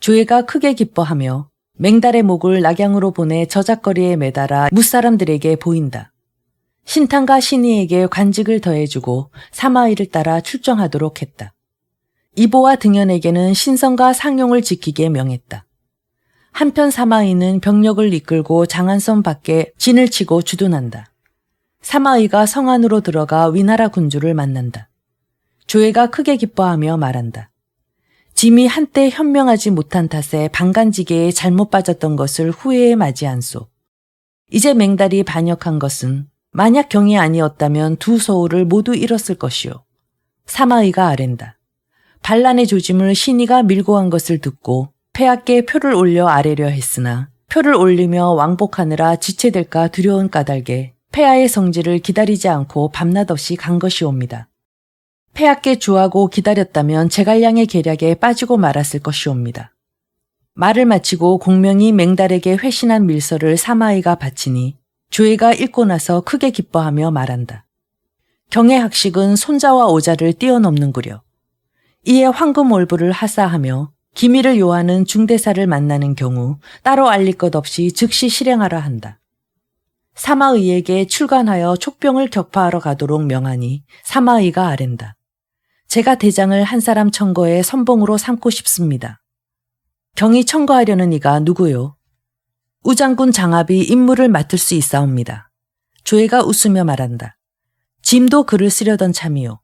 조예가 크게 기뻐하며 맹달의 목을 낙양으로 보내 저작거리에 매달아 무사람들에게 보인다. 신탐과 신의에게 관직을 더해주고 사마의를 따라 출정하도록 했다. 이보와 등연에게는 신성과 상용을 지키게 명했다. 한편 사마의는 병력을 이끌고 장안성 밖에 진을 치고 주둔한다. 사마의가 성 안으로 들어가 위나라 군주를 만난다. 조예가 크게 기뻐하며 말한다. 짐이 한때 현명하지 못한 탓에 방간지계에 잘못 빠졌던 것을 후회에 맞이 않소. 이제 맹달이 반역한 것은 만약 경이 아니었다면 두 서울을 모두 잃었을 것이오. 사마의가 아랜다. 반란의 조짐을 신의가 밀고 간 것을 듣고 폐하께 표를 올려 아뢰려 했으나 표를 올리며 왕복하느라 지체될까 두려운 까닭에 폐하의 성질을 기다리지 않고 밤낮 없이 간 것이옵니다. 폐하께 주하고 기다렸다면 제갈량의 계략에 빠지고 말았을 것이옵니다. 말을 마치고 공명이 맹달에게 회신한 밀서를 사마의가 바치니 조예가 읽고 나서 크게 기뻐하며 말한다. 경의 학식은 손자와 오자를 뛰어넘는구려. 이에 황금올부를 하사하며 기밀을 요하는 중대사를 만나는 경우 따로 알릴 것 없이 즉시 실행하라 한다. 사마의에게 출간하여 촉병을 격파하러 가도록 명하니 사마의가 아랜다. 제가 대장을 한 사람 청거에 선봉으로 삼고 싶습니다. 경이 청거하려는 이가 누구요? 우장군 장압이 임무를 맡을 수 있사옵니다. 조예가 웃으며 말한다. 짐도 글을 쓰려던 참이요.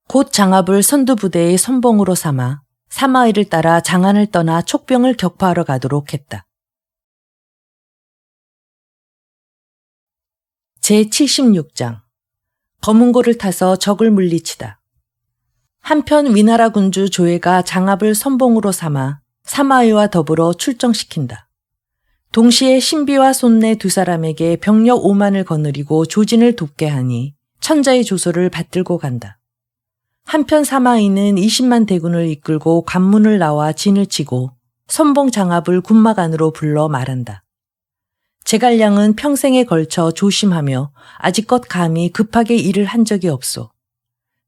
곧 장압을 선두부대의 선봉으로 삼아 사마의를 따라 장안을 떠나 촉병을 격파하러 가도록 했다. 제76장 검은고를 타서 적을 물리치다. 한편 위나라 군주 조예가 장압을 선봉으로 삼아 사마의와 더불어 출정시킨다. 동시에 신비와 손내 두 사람에게 병력 5만을 거느리고 조진을 돕게 하니 천자의 조소를 받들고 간다. 한편 사마의는 20만 대군을 이끌고 관문을 나와 진을 치고 선봉 장압을 군막 안으로 불러 말한다. 제갈량은 평생에 걸쳐 조심하며 아직껏 감히 급하게 일을 한 적이 없소.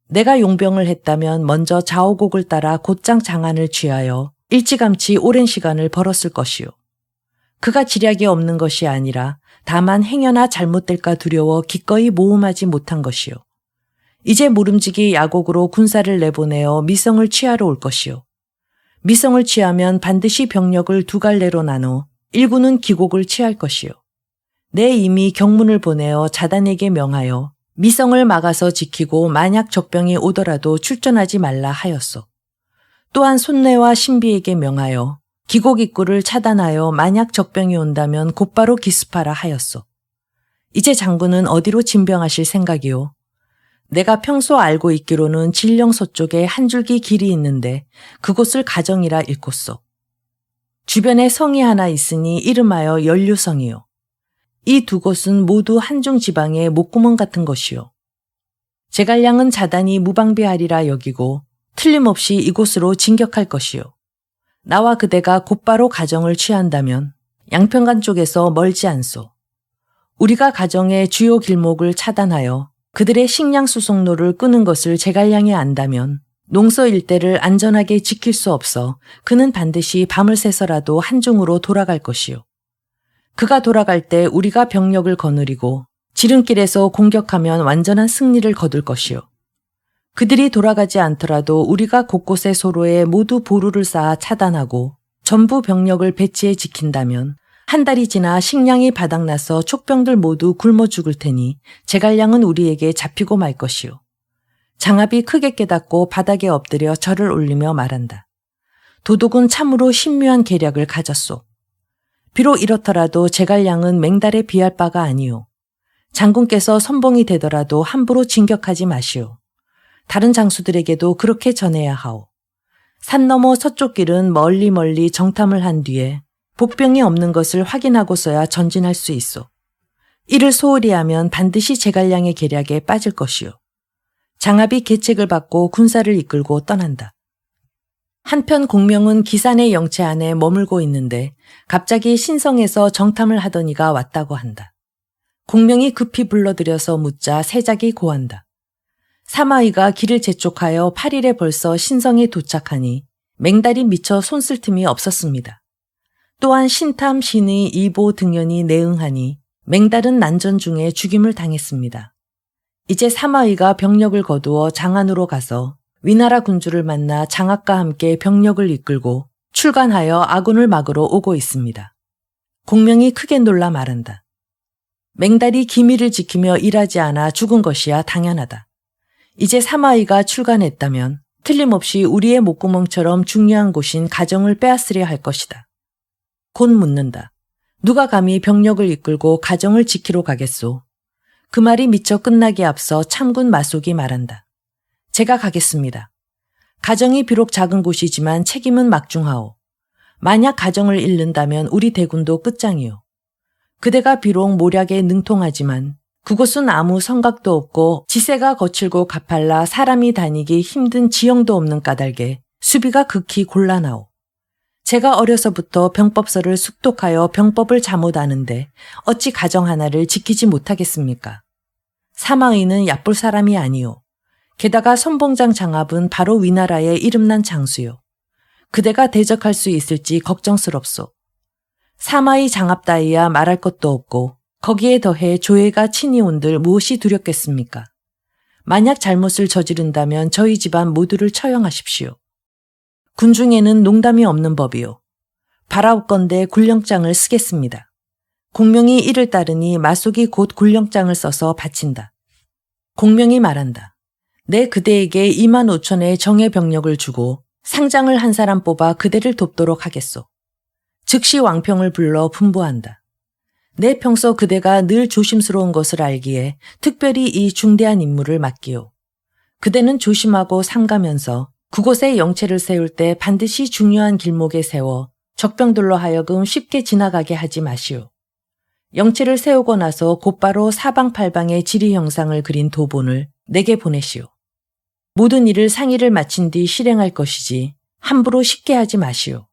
내가 용병을 했다면 먼저 자오곡을 따라 곧장 장안을 취하여 일찌감치 오랜 시간을 벌었을 것이요. 그가 지략이 없는 것이 아니라 다만 행여나 잘못될까 두려워 기꺼이 모험하지 못한 것이요. 이제 모름지기 야곡으로 군사를 내보내어 미성을 취하러 올 것이요. 미성을 취하면 반드시 병력을 두 갈래로 나눠 1군은 기곡을 취할 것이요. 내 이미 경문을 보내어 자단에게 명하여 미성을 막아서 지키고 만약 적병이 오더라도 출전하지 말라 하였소. 또한 손내와 신비에게 명하여 기곡 입구를 차단하여 만약 적병이 온다면 곧바로 기습하라 하였소. 이제 장군은 어디로 진병하실 생각이요? 내가 평소 알고 있기로는 진령 서쪽에 한 줄기 길이 있는데 그곳을 가정이라 읽었소. 주변에 성이 하나 있으니 이름하여 연류성이요. 이 두 곳은 모두 한중 지방의 목구멍 같은 것이요. 제갈량은 자단이 무방비하리라 여기고 틀림없이 이곳으로 진격할 것이요. 나와 그대가 곧바로 가정을 취한다면 양평간 쪽에서 멀지 않소. 우리가 가정의 주요 길목을 차단하여 그들의 식량 수송로를 끄는 것을 제갈량이 안다면 농서 일대를 안전하게 지킬 수 없어 그는 반드시 밤을 새서라도 한중으로 돌아갈 것이요. 그가 돌아갈 때 우리가 병력을 거느리고 지름길에서 공격하면 완전한 승리를 거둘 것이요. 그들이 돌아가지 않더라도 우리가 곳곳에 소로에 모두 보루를 쌓아 차단하고 전부 병력을 배치해 지킨다면 한 달이 지나 식량이 바닥나서 촉병들 모두 굶어 죽을 테니 제갈량은 우리에게 잡히고 말 것이요. 장압이 크게 깨닫고 바닥에 엎드려 절을 올리며 말한다. 도독은 참으로 신묘한 계략을 가졌소. 비록 이렇더라도 제갈량은 맹달에 비할 바가 아니오. 장군께서 선봉이 되더라도 함부로 진격하지 마시오. 다른 장수들에게도 그렇게 전해야 하오. 산 너머 서쪽 길은 멀리 정탐을 한 뒤에 복병이 없는 것을 확인하고서야 전진할 수 있어. 이를 소홀히 하면 반드시 제갈량의 계략에 빠질 것이요. 장압이 계책을 받고 군사를 이끌고 떠난다. 한편 공명은 기산의 영체 안에 머물고 있는데 갑자기 신성에서 정탐을 하던 이가 왔다고 한다. 공명이 급히 불러들여서 묻자 세작이 고한다. 사마이가 길을 재촉하여 8일에 벌써 신성에 도착하니 맹달이 미쳐 손쓸 틈이 없었습니다. 또한 신탐, 신의, 이보 등연이 내응하니 맹달은 난전 중에 죽임을 당했습니다. 이제 사마이가 병력을 거두어 장안으로 가서 위나라 군주를 만나 장압과 함께 병력을 이끌고 출간하여 아군을 막으러 오고 있습니다. 공명이 크게 놀라 말한다. 맹달이 기밀을 지키며 일하지 않아 죽은 것이야 당연하다. 이제 사마이가 출간했다면 틀림없이 우리의 목구멍처럼 중요한 곳인 가정을 빼앗으려 할 것이다. 곧 묻는다. 누가 감히 병력을 이끌고 가정을 지키러 가겠소? 그 말이 미처 끝나기 앞서 참군 마속이 말한다. 제가 가겠습니다. 가정이 비록 작은 곳이지만 책임은 막중하오. 만약 가정을 잃는다면 우리 대군도 끝장이오. 그대가 비록 모략에 능통하지만 그곳은 아무 성곽도 없고 지세가 거칠고 가팔라 사람이 다니기 힘든 지형도 없는 까닭에 수비가 극히 곤란하오. 제가 어려서부터 병법서를 숙독하여 병법을 잠못 아는데 어찌 가정 하나를 지키지 못하겠습니까? 사마의는 얕볼 사람이 아니오. 게다가 선봉장 장압은 바로 위나라의 이름난 장수요. 그대가 대적할 수 있을지 걱정스럽소. 사마의 장압 따위야 말할 것도 없고 거기에 더해 조예가 친히 온들 무엇이 두렵겠습니까? 만약 잘못을 저지른다면 저희 집안 모두를 처형하십시오. 군중에는 농담이 없는 법이요. 바라옵건대 굴령장을 쓰겠습니다. 공명이 이를 따르니 마속이 곧 굴령장을 써서 바친다. 공명이 말한다. 내 그대에게 2만 5천의 정예 병력을 주고 상장을 한 사람 뽑아 그대를 돕도록 하겠소. 즉시 왕평을 불러 분부한다. 내 평소 그대가 늘 조심스러운 것을 알기에 특별히 이 중대한 임무를 맡기오. 그대는 조심하고 삼가면서 그곳에 영체를 세울 때 반드시 중요한 길목에 세워 적병들로 하여금 쉽게 지나가게 하지 마시오. 영체를 세우고 나서 곧바로 사방팔방의 지리 형상을 그린 도본을 내게 보내시오. 모든 일을 상의를 마친 뒤 실행할 것이지 함부로 쉽게 하지 마시오.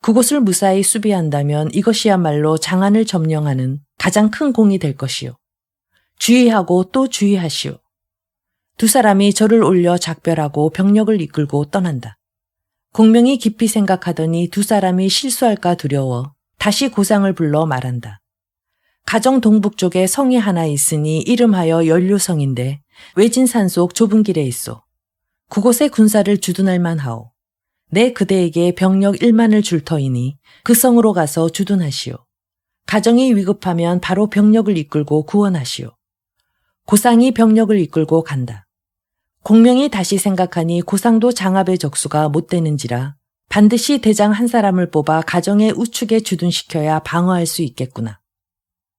그곳을 무사히 수비한다면 이것이야말로 장안을 점령하는 가장 큰 공이 될 것이오. 주의하고 또 주의하시오. 두 사람이 절을 올려 작별하고 병력을 이끌고 떠난다. 공명이 깊이 생각하더니 두 사람이 실수할까 두려워 다시 고상을 불러 말한다. 가정 동북쪽에 성이 하나 있으니 이름하여 연료성인데 외진 산속 좁은 길에 있소. 그곳에 군사를 주둔할 만하오. 내 그대에게 병력 1만을 줄 터이니 그 성으로 가서 주둔하시오. 가정이 위급하면 바로 병력을 이끌고 구원하시오. 고상이 병력을 이끌고 간다. 공명이 다시 생각하니 고상도 장압의 적수가 못 되는지라 반드시 대장 한 사람을 뽑아 가정의 우측에 주둔시켜야 방어할 수 있겠구나.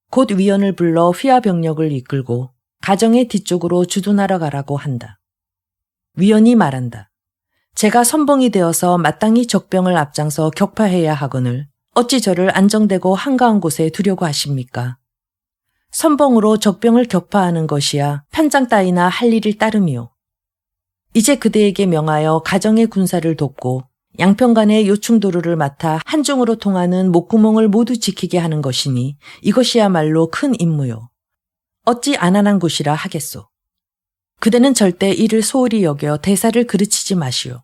곧 위원을 불러 휘하 병력을 이끌고 가정의 뒤쪽으로 주둔하러 가라고 한다. 위원이 말한다. 제가 선봉이 되어서 마땅히 적병을 앞장서 격파해야 하거늘 어찌 저를 안정되고 한가한 곳에 두려고 하십니까? 선봉으로 적병을 격파하는 것이야 편장 따위나 할 일일 따름이요. 이제 그대에게 명하여 가정의 군사를 돕고 양평간의 요충도로를 맡아 한중으로 통하는 목구멍을 모두 지키게 하는 것이니 이것이야말로 큰 임무요. 어찌 안한한 곳이라 하겠소. 그대는 절대 이를 소홀히 여겨 대사를 그르치지 마시오.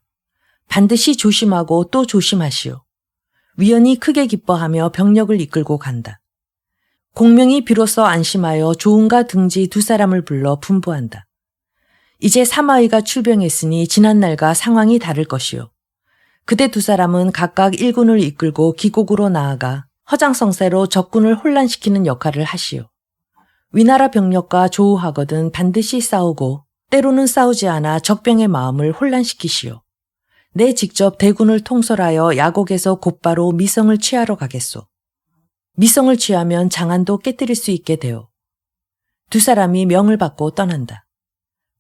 반드시 조심하고 또 조심하시오. 위원이 크게 기뻐하며 병력을 이끌고 간다. 공명이 비로소 안심하여 조은과 등지 두 사람을 불러 분부한다. 이제 사마이가 출병했으니 지난날과 상황이 다를 것이오. 그대 두 사람은 각각 일군을 이끌고 기곡으로 나아가 허장성세로 적군을 혼란시키는 역할을 하시오. 위나라 병력과 조우하거든 반드시 싸우고 때로는 싸우지 않아 적병의 마음을 혼란시키시오. 내 직접 대군을 통솔하여 야곡에서 곧바로 미성을 취하러 가겠소. 미성을 취하면 장안도 깨뜨릴 수 있게 되오. 두 사람이 명을 받고 떠난다.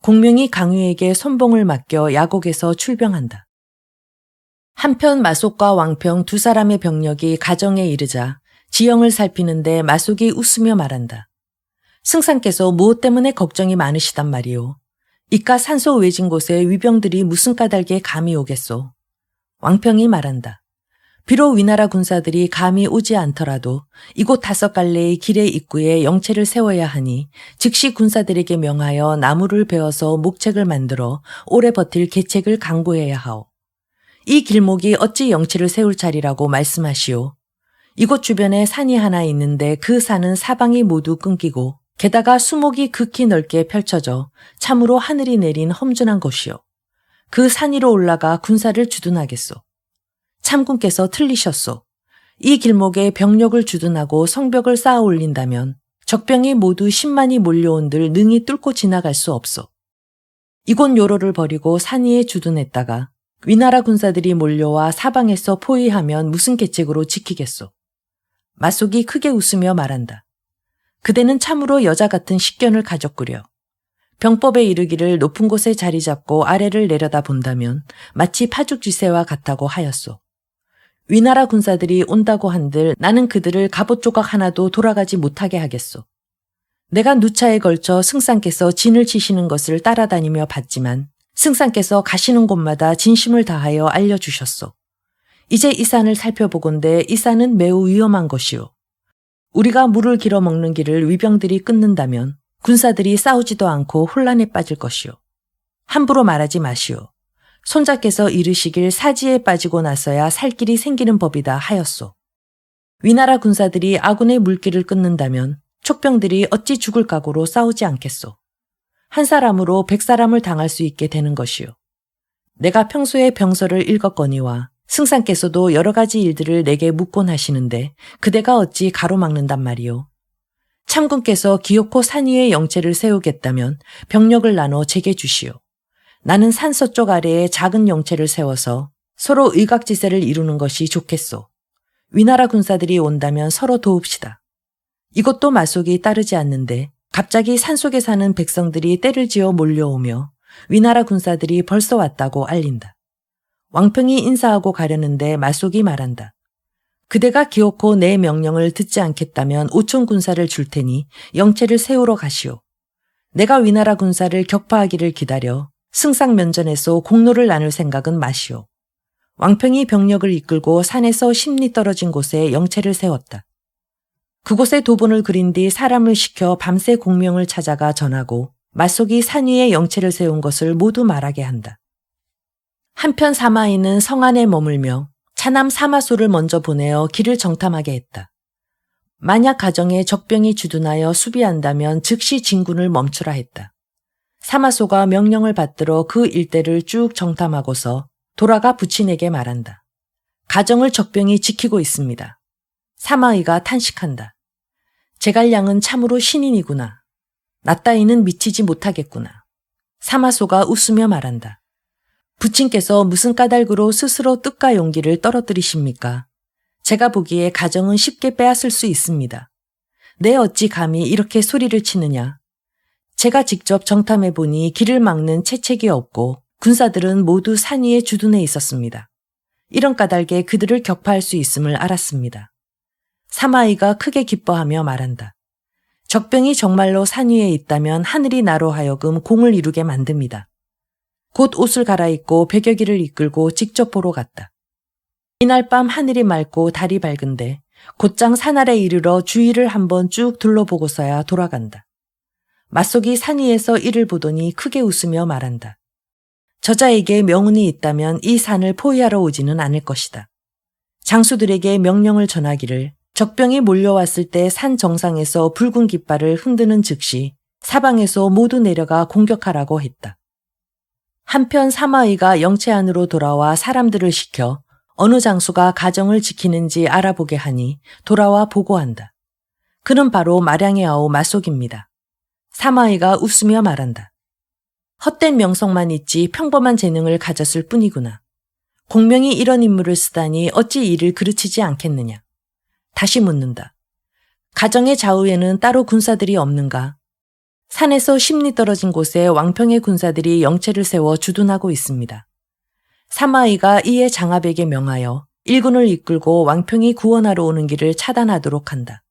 공명이 강유에게 선봉을 맡겨 야곡에서 출병한다. 한편 마속과 왕평 두 사람의 병력이 가정에 이르자 지형을 살피는데 마속이 웃으며 말한다. 승상께서 무엇 때문에 걱정이 많으시단 말이오. 이깟 산소 외진 곳에 위병들이 무슨 까닭에 감히 오겠소. 왕평이 말한다. 비록 위나라 군사들이 감히 오지 않더라도 이곳 5갈래의 길의 입구에 영체를 세워야 하니 즉시 군사들에게 명하여 나무를 베어서 목책을 만들어 오래 버틸 계책을 강구해야 하오. 이 길목이 어찌 영체를 세울 자리라고 말씀하시오. 이곳 주변에 산이 하나 있는데 그 산은 사방이 모두 끊기고 게다가 수목이 극히 넓게 펼쳐져 참으로 하늘이 내린 험준한 곳이오. 그 산 위로 올라가 군사를 주둔하겠소. 참군께서 틀리셨소. 이 길목에 병력을 주둔하고 성벽을 쌓아 올린다면 적병이 모두 10만이 몰려온들 능히 뚫고 지나갈 수 없소. 이곳 요로를 버리고 산 위에 주둔했다가 위나라 군사들이 몰려와 사방에서 포위하면 무슨 계책으로 지키겠소. 마속이 크게 웃으며 말한다. 그대는 참으로 여자 같은 식견을 가졌구려. 병법에 이르기를 높은 곳에 자리 잡고 아래를 내려다 본다면 마치 파죽지세와 같다고 하였소. 위나라 군사들이 온다고 한들 나는 그들을 갑옷 조각 하나도 돌아가지 못하게 하겠소. 내가 누차에 걸쳐 승상께서 진을 치시는 것을 따라다니며 봤지만 승상께서 가시는 곳마다 진심을 다하여 알려주셨소. 이제 이 산을 살펴보건대 이 산은 매우 위험한 것이오. 우리가 물을 길어 먹는 길을 위병들이 끊는다면 군사들이 싸우지도 않고 혼란에 빠질 것이오. 함부로 말하지 마시오. 손자께서 이르시길 사지에 빠지고 나서야 살 길이 생기는 법이다 하였소. 위나라 군사들이 아군의 물길을 끊는다면 촉병들이 어찌 죽을 각오로 싸우지 않겠소. 한 사람으로 100사람을 당할 수 있게 되는 것이오. 내가 평소에 병서를 읽었거니와 승상께서도 여러 가지 일들을 내게 묻곤 하시는데 그대가 어찌 가로막는단 말이오. 참군께서 기어코 산 위에 영체를 세우겠다면 병력을 나눠 제게 주시오. 나는 산 서쪽 아래에 작은 영체를 세워서 서로 의각지세를 이루는 것이 좋겠소. 위나라 군사들이 온다면 서로 도웁시다. 이것도 마속이 따르지 않는데 갑자기 산속에 사는 백성들이 떼를 지어 몰려오며 위나라 군사들이 벌써 왔다고 알린다. 왕평이 인사하고 가려는데 마속이 말한다. 그대가 기어코 내 명령을 듣지 않겠다면 5천 군사를 줄 테니 영체를 세우러 가시오. 내가 위나라 군사를 격파하기를 기다려 승상 면전에서 공로를 나눌 생각은 마시오. 왕평이 병력을 이끌고 산에서 10리 떨어진 곳에 영체를 세웠다. 그곳에 도본을 그린 뒤 사람을 시켜 밤새 공명을 찾아가 전하고 마속이 산 위에 영체를 세운 것을 모두 말하게 한다. 한편 사마이는 성 안에 머물며 차남 사마소를 먼저 보내어 길을 정탐하게 했다. 만약 가정에 적병이 주둔하여 수비한다면 즉시 진군을 멈추라 했다. 사마소가 명령을 받들어 그 일대를 쭉 정탐하고서 돌아가 부친에게 말한다. 가정을 적병이 지키고 있습니다. 사마이가 탄식한다. 제갈량은 참으로 신인이구나. 나 따위는 미치지 못하겠구나. 사마소가 웃으며 말한다. 부친께서 무슨 까닭으로 스스로 뜻과 용기를 떨어뜨리십니까? 제가 보기에 가정은 쉽게 빼앗을 수 있습니다. 내 어찌 감히 이렇게 소리를 치느냐. 제가 직접 정탐해보니 길을 막는 채책이 없고 군사들은 모두 산 위에 주둔해 있었습니다. 이런 까닭에 그들을 격파할 수 있음을 알았습니다. 사마이가 크게 기뻐하며 말한다. 적병이 정말로 산 위에 있다면 하늘이 나로 하여금 공을 이루게 만듭니다. 곧 옷을 갈아입고 백여기를 이끌고 직접 보러 갔다. 이날 밤 하늘이 맑고 달이 밝은데 곧장 산 아래 이르러 주위를 한번 쭉 둘러보고서야 돌아간다. 마속이 산 위에서 이를 보더니 크게 웃으며 말한다. 저자에게 명운이 있다면 이 산을 포위하러 오지는 않을 것이다. 장수들에게 명령을 전하기를 적병이 몰려왔을 때 산 정상에서 붉은 깃발을 흔드는 즉시 사방에서 모두 내려가 공격하라고 했다. 한편 사마이가 영체 안으로 돌아와 사람들을 시켜 어느 장수가 가정을 지키는지 알아보게 하니 돌아와 보고한다. 그는 바로 마량의 아우 마속입니다. 사마이가 웃으며 말한다. 헛된 명성만 있지 평범한 재능을 가졌을 뿐이구나. 공명이 이런 인물을 쓰다니 어찌 이를 그르치지 않겠느냐. 다시 묻는다. 가정의 좌우에는 따로 군사들이 없는가? 산에서 10리 떨어진 곳에 왕평의 군사들이 영체를 세워 주둔하고 있습니다. 사마이가 이에 장압에게 명하여 일군을 이끌고 왕평이 구원하러 오는 길을 차단하도록 한다.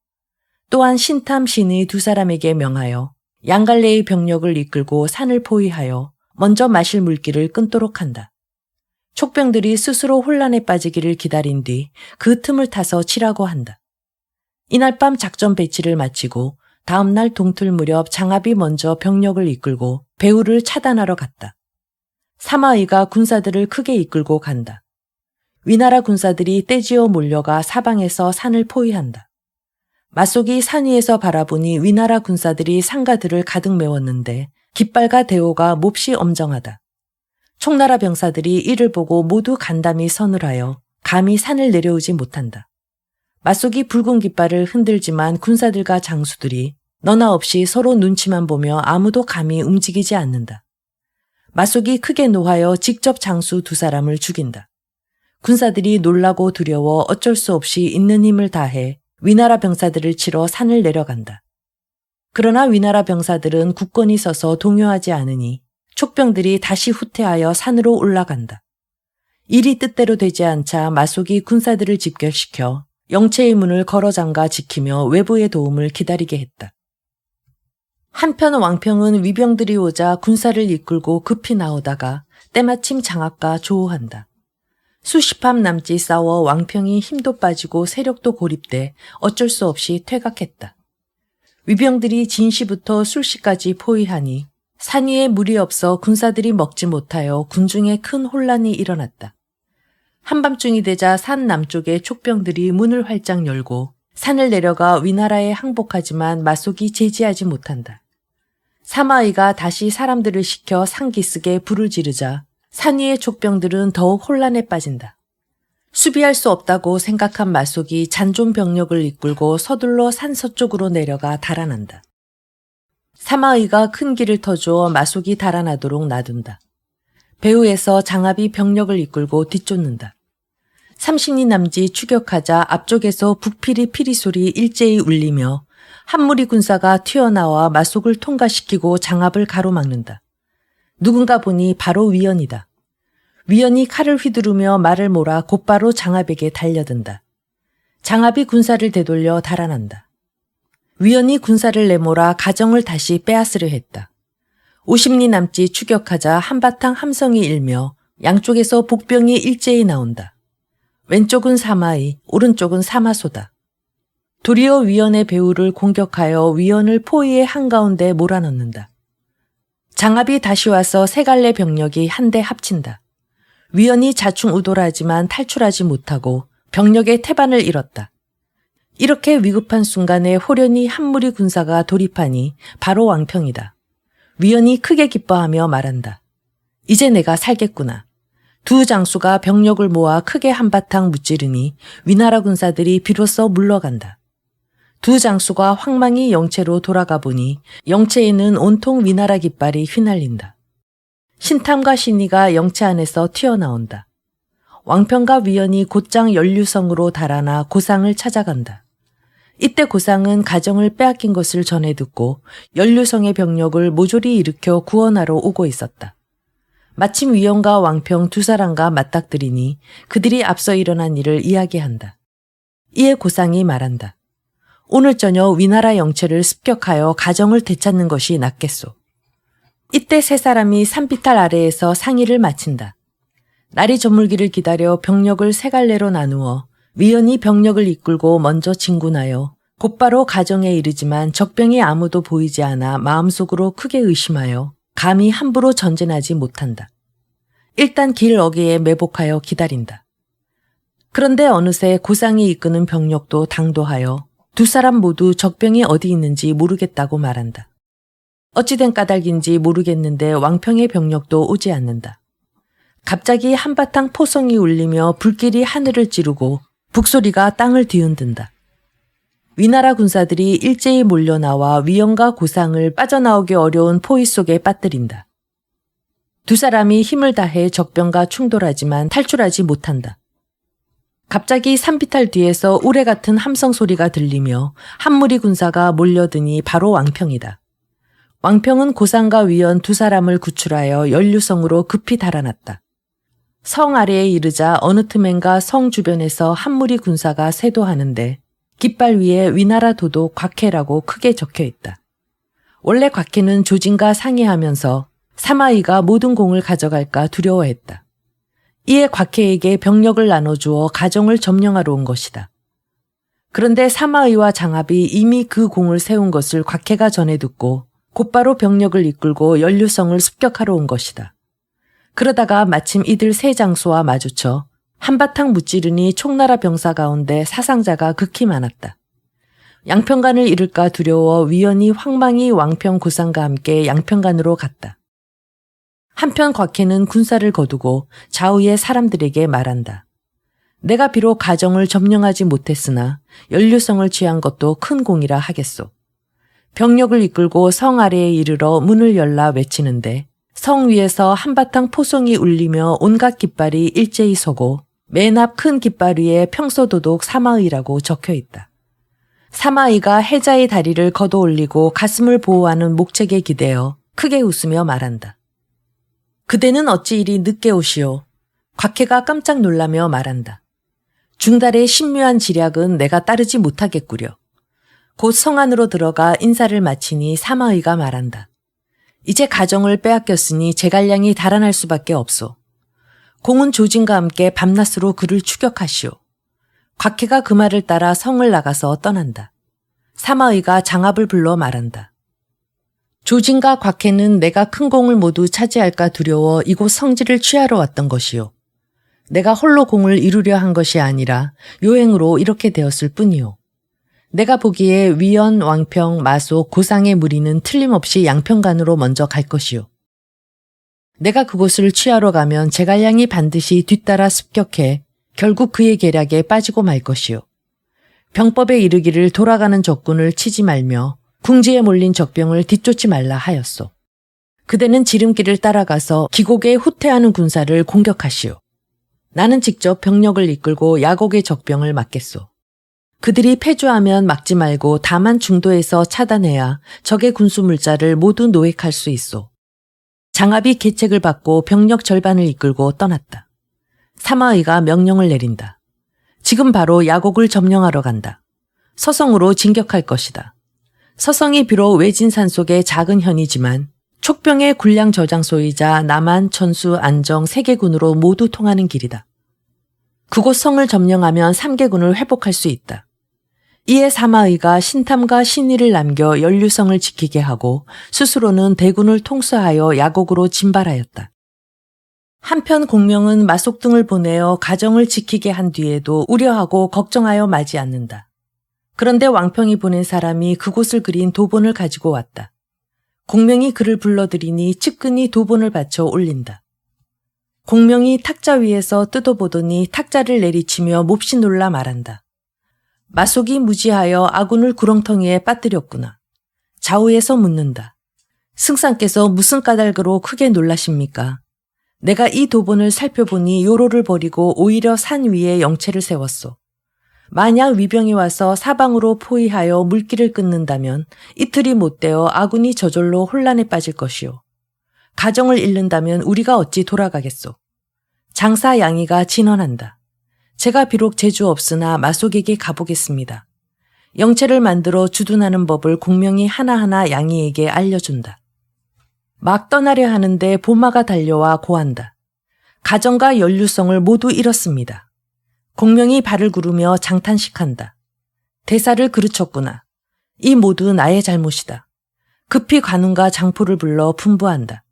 또한 신탐 신의 두 사람에게 명하여 양갈래의 병력을 이끌고 산을 포위하여 먼저 마실 물길을 끊도록 한다. 촉병들이 스스로 혼란에 빠지기를 기다린 뒤 그 틈을 타서 치라고 한다. 이날 밤 작전 배치를 마치고 다음날 동틀 무렵 장압이 먼저 병력을 이끌고 배후를 차단하러 갔다. 사마이가 군사들을 크게 이끌고 간다. 위나라 군사들이 떼지어 몰려가 사방에서 산을 포위한다. 마속이 산 위에서 바라보니 위나라 군사들이 상가들을 가득 메웠는데 깃발과 대오가 몹시 엄정하다. 총나라 병사들이 이를 보고 모두 간담이 서늘하여 감히 산을 내려오지 못한다. 마속이 붉은 깃발을 흔들지만 군사들과 장수들이 너나 없이 서로 눈치만 보며 아무도 감히 움직이지 않는다. 마속이 크게 노하여 직접 장수 두 사람을 죽인다. 군사들이 놀라고 두려워 어쩔 수 없이 있는 힘을 다해 위나라 병사들을 치러 산을 내려간다. 그러나 위나라 병사들은 굳건히 서서 동요하지 않으니 촉병들이 다시 후퇴하여 산으로 올라간다. 일이 뜻대로 되지 않자 마속이 군사들을 집결시켜 영체의 문을 걸어 잠가 지키며 외부의 도움을 기다리게 했다. 한편 왕평은 위병들이 오자 군사를 이끌고 급히 나오다가 때마침 장압과 조우한다. 수십 함 남짓 싸워 왕평이 힘도 빠지고 세력도 고립돼 어쩔 수 없이 퇴각했다. 위병들이 진시부터 술시까지 포위하니 산 위에 물이 없어 군사들이 먹지 못하여 군중에 큰 혼란이 일어났다. 한밤중이 되자 산 남쪽의 촉병들이 문을 활짝 열고 산을 내려가 위나라에 항복하지만 마속이 제지하지 못한다. 사마이가 다시 사람들을 시켜 상기슭에 불을 지르자 산 위의 촉병들은 더욱 혼란에 빠진다. 수비할 수 없다고 생각한 마속이 잔존 병력을 이끌고 서둘러 산 서쪽으로 내려가 달아난다. 사마이가 큰 길을 터주어 마속이 달아나도록 놔둔다. 배후에서 장압이 병력을 이끌고 뒤쫓는다. 30리 남짓 추격하자 앞쪽에서 북피리 피리 소리 일제히 울리며 한 무리 군사가 튀어나와 마속을 통과시키고 장압을 가로막는다. 누군가 보니 바로 위연이다. 위연이 칼을 휘두르며 말을 몰아 곧바로 장압에게 달려든다. 장압이 군사를 되돌려 달아난다. 위연이 군사를 내몰아 가정을 다시 빼앗으려 했다. 50리 남짓 추격하자 한바탕 함성이 일며 양쪽에서 복병이 일제히 나온다. 왼쪽은 사마이, 오른쪽은 사마소다. 도리어 위연의 배후를 공격하여 위연을 포위의 한가운데 몰아넣는다. 장압이 다시 와서 세 갈래 병력이 한데 합친다. 위연이 자충우돌하지만 탈출하지 못하고 병력의 태반을 잃었다. 이렇게 위급한 순간에 호련히 한 무리 군사가 돌입하니 바로 왕평이다. 위연이 크게 기뻐하며 말한다. 이제 내가 살겠구나. 두 장수가 병력을 모아 크게 한바탕 무찌르니 위나라 군사들이 비로소 물러간다. 두 장수가 황망히 영체로 돌아가 보니 영체에는 온통 위나라 깃발이 휘날린다. 신탐과 신의가 영체 안에서 튀어나온다. 왕평과 위연이 곧장 연류성으로 달아나 고상을 찾아간다. 이때 고상은 가정을 빼앗긴 것을 전해 듣고 연류성의 병력을 모조리 일으켜 구원하러 오고 있었다. 마침 위연과 왕평 두 사람과 맞닥뜨리니 그들이 앞서 일어난 일을 이야기한다. 이에 고상이 말한다. 오늘 저녁 위나라 영체를 습격하여 가정을 되찾는 것이 낫겠소. 이때 세 사람이 산비탈 아래에서 상의를 마친다. 날이 저물기를 기다려 병력을 세 갈래로 나누어 위연이 병력을 이끌고 먼저 진군하여 곧바로 가정에 이르지만 적병이 아무도 보이지 않아 마음속으로 크게 의심하여 감히 함부로 전진하지 못한다. 일단 길 어귀에 매복하여 기다린다. 그런데 어느새 고상이 이끄는 병력도 당도하여 두 사람 모두 적병이 어디 있는지 모르겠다고 말한다. 어찌된 까닭인지 모르겠는데 왕평의 병력도 오지 않는다. 갑자기 한바탕 포성이 울리며 불길이 하늘을 찌르고 북소리가 땅을 뒤흔든다. 위나라 군사들이 일제히 몰려나와 위연과 고상을 빠져나오기 어려운 포위 속에 빠뜨린다. 두 사람이 힘을 다해 적병과 충돌하지만 탈출하지 못한다. 갑자기 산비탈 뒤에서 우레 같은 함성 소리가 들리며 한 무리 군사가 몰려드니 바로 왕평이다. 왕평은 고상과 위연 두 사람을 구출하여 연류성으로 급히 달아났다. 성 아래에 이르자 어느 틈엔가 성 주변에서 한 무리 군사가 세도하는데 깃발 위에 위나라 도독 곽해라고 크게 적혀 있다. 원래 곽해는 조진과 상의하면서 사마이가 모든 공을 가져갈까 두려워했다. 이에 곽해에게 병력을 나눠주어 가정을 점령하러 온 것이다. 그런데 사마의와 장합이 이미 그 공을 세운 것을 곽해가 전해 듣고 곧바로 병력을 이끌고 연류성을 습격하러 온 것이다. 그러다가 마침 이들 세 장수와 마주쳐 한바탕 무찌르니 총나라 병사 가운데 사상자가 극히 많았다. 양평간을 잃을까 두려워 위원이 황망이 왕평 고상과 함께 양평간으로 갔다. 한편 곽해는 군사를 거두고 좌우의 사람들에게 말한다. 내가 비록 가정을 점령하지 못했으나 연류성을 취한 것도 큰 공이라 하겠소. 병력을 이끌고 성 아래에 이르러 문을 열라 외치는데 성 위에서 한바탕 포송이 울리며 온갖 깃발이 일제히 서고 맨 앞 큰 깃발 위에 평소도독 사마의라고 적혀 있다. 사마의가 해자의 다리를 걷어 올리고 가슴을 보호하는 목책에 기대어 크게 웃으며 말한다. 그대는 어찌 이리 늦게 오시오. 곽해가 깜짝 놀라며 말한다. 중달의 신묘한 지략은 내가 따르지 못하겠구려. 곧 성 안으로 들어가 인사를 마치니 사마의가 말한다. 이제 가정을 빼앗겼으니 제갈량이 달아날 수밖에 없소. 공은 조진과 함께 밤낮으로 그를 추격하시오. 곽해가 그 말을 따라 성을 나가서 떠난다. 사마의가 장합을 불러 말한다. 조진과 곽해는 내가 큰 공을 모두 차지할까 두려워 이곳 성지를 취하러 왔던 것이오. 내가 홀로 공을 이루려 한 것이 아니라 요행으로 이렇게 되었을 뿐이오. 내가 보기에 위연, 왕평, 마소, 고상의 무리는 틀림없이 양평간으로 먼저 갈 것이오. 내가 그곳을 취하러 가면 제갈량이 반드시 뒤따라 습격해 결국 그의 계략에 빠지고 말 것이오. 병법에 이르기를 돌아가는 적군을 치지 말며 궁지에 몰린 적병을 뒤쫓지 말라 하였소. 그대는 지름길을 따라가서 기곡에 후퇴하는 군사를 공격하시오. 나는 직접 병력을 이끌고 야곡의 적병을 막겠소. 그들이 패주하면 막지 말고 다만 중도에서 차단해야 적의 군수 물자를 모두 노획할 수 있소. 장합이 계책을 받고 병력 절반을 이끌고 떠났다. 사마의가 명령을 내린다. 지금 바로 야곡을 점령하러 간다. 서성으로 진격할 것이다. 서성이 비록 외진 산속의 작은 현이지만 촉병의 군량 저장소이자 남한, 천수, 안정 3개군으로 모두 통하는 길이다. 그곳 성을 점령하면 3개군을 회복할 수 있다. 이에 사마의가 신탐과 신의를 남겨 연류성을 지키게 하고 스스로는 대군을 통수하여 야곡으로 진발하였다. 한편 공명은 마속등을 보내어 가정을 지키게 한 뒤에도 우려하고 걱정하여 마지 않는다. 그런데 왕평이 보낸 사람이 그곳을 그린 도본을 가지고 왔다. 공명이 그를 불러들이니 측근히 도본을 받쳐 올린다. 공명이 탁자 위에서 뜯어보더니 탁자를 내리치며 몹시 놀라 말한다. 마속이 무지하여 아군을 구렁텅이에 빠뜨렸구나. 좌우에서 묻는다. 승상께서 무슨 까닭으로 크게 놀라십니까? 내가 이 도본을 살펴보니 요로를 버리고 오히려 산 위에 영체를 세웠소. 만약 위병이 와서 사방으로 포위하여 물길을 끊는다면 이틀이 못되어 아군이 저절로 혼란에 빠질 것이오. 가정을 잃는다면 우리가 어찌 돌아가겠소. 장사 양이가 진언한다. 제가 비록 재주 없으나 마속에게 가보겠습니다. 영체를 만들어 주둔하는 법을 공명이 하나하나 양이에게 알려준다. 막 떠나려 하는데 보마가 달려와 고한다. 가정과 연류성을 모두 잃었습니다. 공명이 발을 구르며 장탄식한다. 대사를 그르쳤구나. 이 모두 나의 잘못이다. 급히 관운과 장포를 불러 분부한다.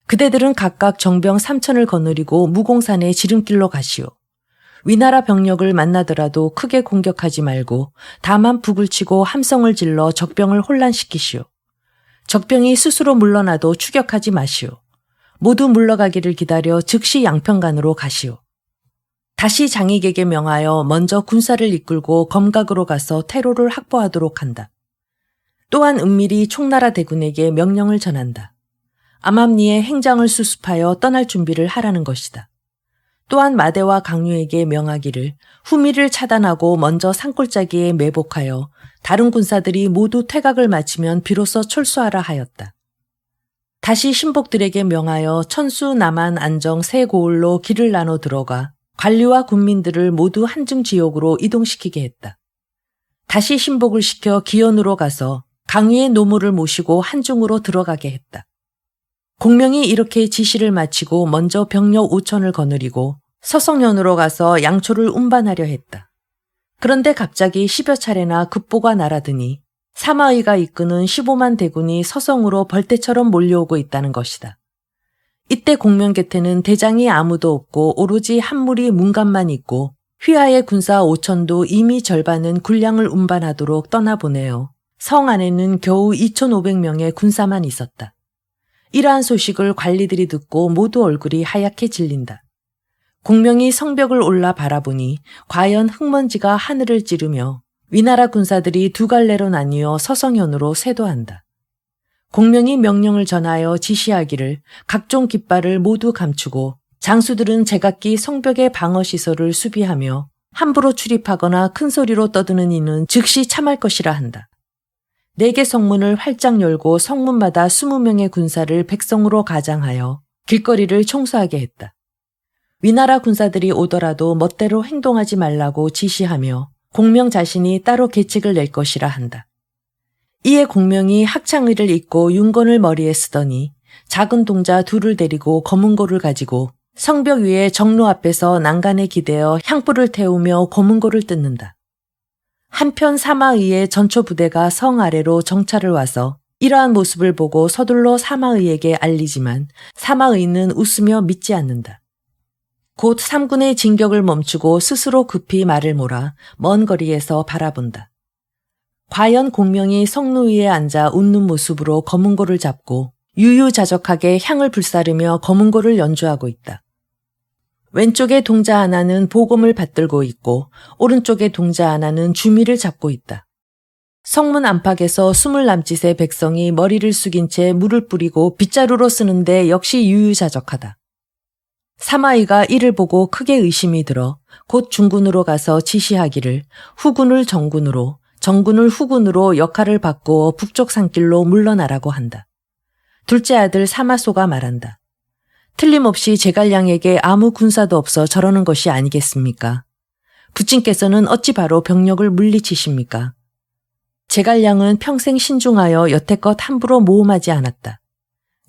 그대들은 각각 정병 3,000을 거느리고 무공산의 지름길로 가시오. 위나라 병력을 만나더라도 크게 공격하지 말고 다만 북을 치고 함성을 질러 적병을 혼란시키시오. 적병이 스스로 물러나도 추격하지 마시오. 모두 물러가기를 기다려 즉시 양평간으로 가시오. 다시 장익에게 명하여 먼저 군사를 이끌고 검각으로 가서 태로를 확보하도록 한다. 또한 은밀히 총나라 대군에게 명령을 전한다. 암암리의 행장을 수습하여 떠날 준비를 하라는 것이다. 또한 마대와 강류에게 명하기를 후미를 차단하고 먼저 산골짜기에 매복하여 다른 군사들이 모두 퇴각을 마치면 비로소 철수하라 하였다. 다시 신복들에게 명하여 천수, 남한, 안정 세 고을로 길을 나눠 들어가 관리와 군민들을 모두 한증 지역으로 이동시키게 했다. 다시 신복을 시켜 기현으로 가서 강위의 노무를 모시고 한중으로 들어가게 했다. 공명이 이렇게 지시를 마치고 먼저 병력 5천을 거느리고 서성현으로 가서 양초를 운반하려 했다. 그런데 갑자기 10여 차례나 급보가 날아드니 사마의가 이끄는 15만 대군이 서성으로 벌떼처럼 몰려오고 있다는 것이다. 이때 공명 곁에는 대장이 아무도 없고 오로지 한 무리 문감만 있고 휘하의 군사 5천도 이미 절반은 군량을 운반하도록 떠나보내어 성 안에는 겨우 2,500명의 군사만 있었다. 이러한 소식을 관리들이 듣고 모두 얼굴이 하얗게 질린다. 공명이 성벽을 올라 바라보니 과연 흙먼지가 하늘을 찌르며 위나라 군사들이 두 갈래로 나뉘어 서성현으로 쇄도한다. 공명이 명령을 전하여 지시하기를 각종 깃발을 모두 감추고 장수들은 제각기 성벽의 방어시설을 수비하며 함부로 출입하거나 큰 소리로 떠드는 이는 즉시 참할 것이라 한다. 4개 성문을 활짝 열고 성문마다 20명의 군사를 백성으로 가장하여 길거리를 청소하게 했다. 위나라 군사들이 오더라도 멋대로 행동하지 말라고 지시하며 공명 자신이 따로 계책을 낼 것이라 한다. 이에 공명이 학창의를 입고 윤건을 머리에 쓰더니 작은 동자 둘을 데리고 검은고를 가지고 성벽 위에 정로 앞에서 난간에 기대어 향불을 태우며 검은고를 뜯는다. 한편 사마의의 전초 부대가 성 아래로 정찰을 와서 이러한 모습을 보고 서둘러 사마의에게 알리지만 사마의는 웃으며 믿지 않는다. 곧 3군의 진격을 멈추고 스스로 급히 말을 몰아 먼 거리에서 바라본다. 과연 공명이 성로 위에 앉아 웃는 모습으로 검은고를 잡고 유유자적하게 향을 불사르며 검은고를 연주하고 있다. 왼쪽에 동자 하나는 보검을 받들고 있고 오른쪽에 동자 하나는 주미를 잡고 있다. 성문 안팎에서 20남짓의 백성이 머리를 숙인 채 물을 뿌리고 빗자루로 쓰는데 역시 유유자적하다. 사마이가 이를 보고 크게 의심이 들어 곧 중군으로 가서 지시하기를 후군을 정군으로, 정군을 후군으로 역할을 바꾸어 북쪽 산길로 물러나라고 한다. 둘째 아들 사마소가 말한다. 틀림없이 제갈량에게 아무 군사도 없어 저러는 것이 아니겠습니까? 부친께서는 어찌 바로 병력을 물리치십니까? 제갈량은 평생 신중하여 여태껏 함부로 모험하지 않았다.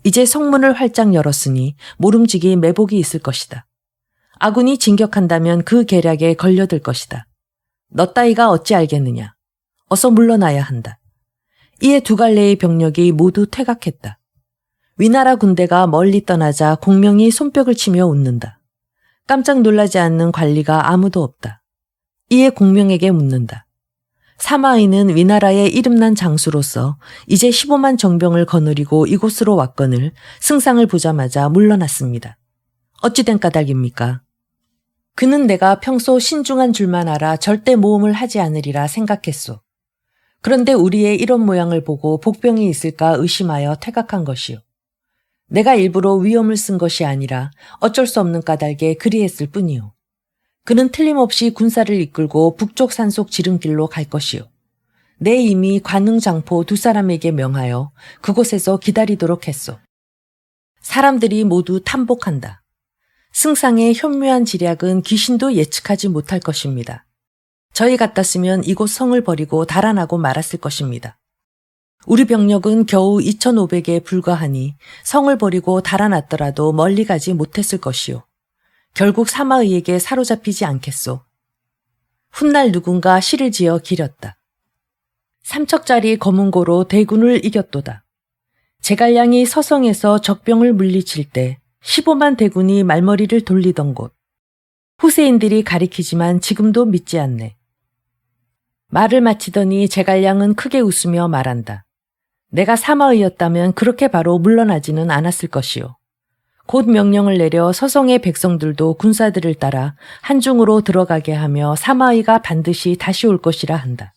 이제 성문을 활짝 열었으니 모름지기 매복이 있을 것이다. 아군이 진격한다면 그 계략에 걸려들 것이다. 너 따위가 어찌 알겠느냐. 어서 물러나야 한다. 이에 두 갈래의 병력이 모두 퇴각했다. 위나라 군대가 멀리 떠나자 공명이 손뼉을 치며 웃는다. 깜짝 놀라지 않는 관리가 아무도 없다. 이에 공명에게 묻는다. 사마의는 위나라의 이름난 장수로서 이제 15만 정병을 거느리고 이곳으로 왔거늘 승상을 보자마자 물러났습니다. 어찌 된 까닭입니까? 그는 내가 평소 신중한 줄만 알아 절대 모험을 하지 않으리라 생각했소. 그런데 우리의 이런 모양을 보고 복병이 있을까 의심하여 퇴각한 것이요. 내가 일부러 위험을 쓴 것이 아니라 어쩔 수 없는 까닭에 그리했을 뿐이요. 그는 틀림없이 군사를 이끌고 북쪽 산속 지름길로 갈 것이요. 내 이미 관흥장포 두 사람에게 명하여 그곳에서 기다리도록 했소. 사람들이 모두 탐복한다. 승상의 현묘한 지략은 귀신도 예측하지 못할 것입니다. 저희 같았으면 이곳 성을 버리고 달아나고 말았을 것입니다. 우리 병력은 겨우 2,500에 불과하니 성을 버리고 달아났더라도 멀리 가지 못했을 것이요. 결국 사마의에게 사로잡히지 않겠소. 훗날 누군가 시를 지어 기렸다. 3척짜리 검은고로 대군을 이겼도다. 제갈량이 서성에서 적병을 물리칠 때 15만 대군이 말머리를 돌리던 곳. 후세인들이 가리키지만 지금도 믿지 않네. 말을 마치더니 제갈량은 크게 웃으며 말한다. 내가 사마의였다면 그렇게 바로 물러나지는 않았을 것이요. 곧 명령을 내려 서성의 백성들도 군사들을 따라 한중으로 들어가게 하며 사마의가 반드시 다시 올 것이라 한다.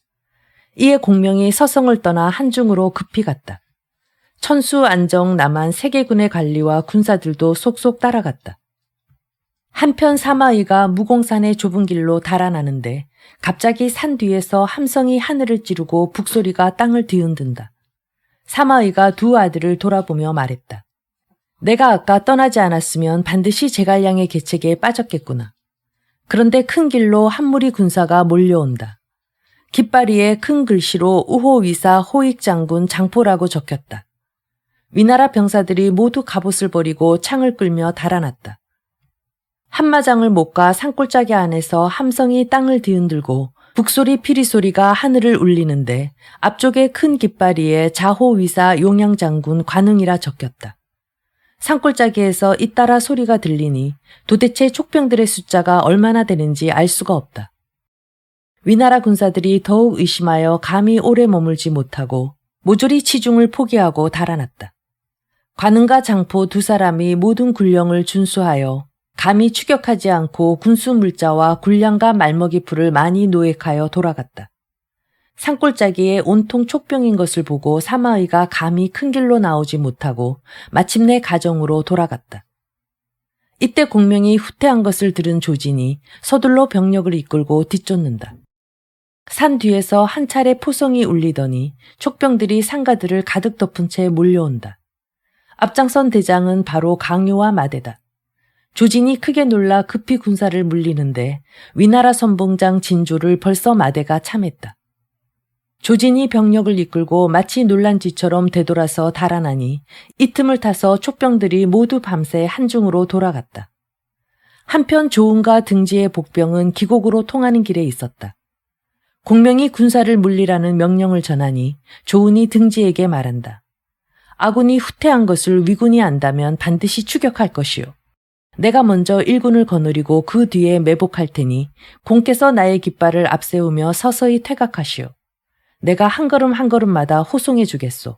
이에 공명이 서성을 떠나 한중으로 급히 갔다. 천수, 안정, 남한 세계군의 관리와 군사들도 속속 따라갔다. 한편 사마의가 무공산의 좁은 길로 달아나는데 갑자기 산 뒤에서 함성이 하늘을 찌르고 북소리가 땅을 뒤흔든다. 사마의가 두 아들을 돌아보며 말했다. 내가 아까 떠나지 않았으면 반드시 제갈량의 계책에 빠졌겠구나. 그런데 큰 길로 한 무리 군사가 몰려온다. 깃바리에 큰 글씨로 우호위사 호익장군 장포라고 적혔다. 위나라 병사들이 모두 갑옷을 버리고 창을 끌며 달아났다. 한마장을 못 가 산골짜기 안에서 함성이 땅을 뒤흔들고 북소리 피리소리가 하늘을 울리는데 앞쪽에 큰 깃바리에 자호위사 용양장군 관흥이라 적혔다. 산골짜기에서 잇따라 소리가 들리니 도대체 촉병들의 숫자가 얼마나 되는지 알 수가 없다. 위나라 군사들이 더욱 의심하여 감히 오래 머물지 못하고 모조리 치중을 포기하고 달아났다. 관흥과 장포 두 사람이 모든 군령을 준수하여 감히 추격하지 않고 군수 물자와 군량과 말먹이 풀을 많이 노획하여 돌아갔다. 산골짜기에 온통 촉병인 것을 보고 사마의가 감히 큰 길로 나오지 못하고 마침내 가정으로 돌아갔다. 이때 공명이 후퇴한 것을 들은 조진이 서둘러 병력을 이끌고 뒤쫓는다. 산 뒤에서 한 차례 포성이 울리더니 촉병들이 상가들을 가득 덮은 채 몰려온다. 앞장선 대장은 바로 강요와 마대다. 조진이 크게 놀라 급히 군사를 물리는데 위나라 선봉장 진조를 벌써 마대가 참했다. 조진이 병력을 이끌고 마치 놀란 쥐처럼 되돌아서 달아나니 이 틈을 타서 촉병들이 모두 밤새 한중으로 돌아갔다. 한편 조은과 등지의 복병은 기곡으로 통하는 길에 있었다. 공명이 군사를 물리라는 명령을 전하니 조은이 등지에게 말한다. 아군이 후퇴한 것을 위군이 안다면 반드시 추격할 것이요. 내가 먼저 일군을 거느리고 그 뒤에 매복할 테니 공께서 나의 깃발을 앞세우며 서서히 퇴각하시오. 내가 한 걸음 한 걸음마다 호송해 주겠소.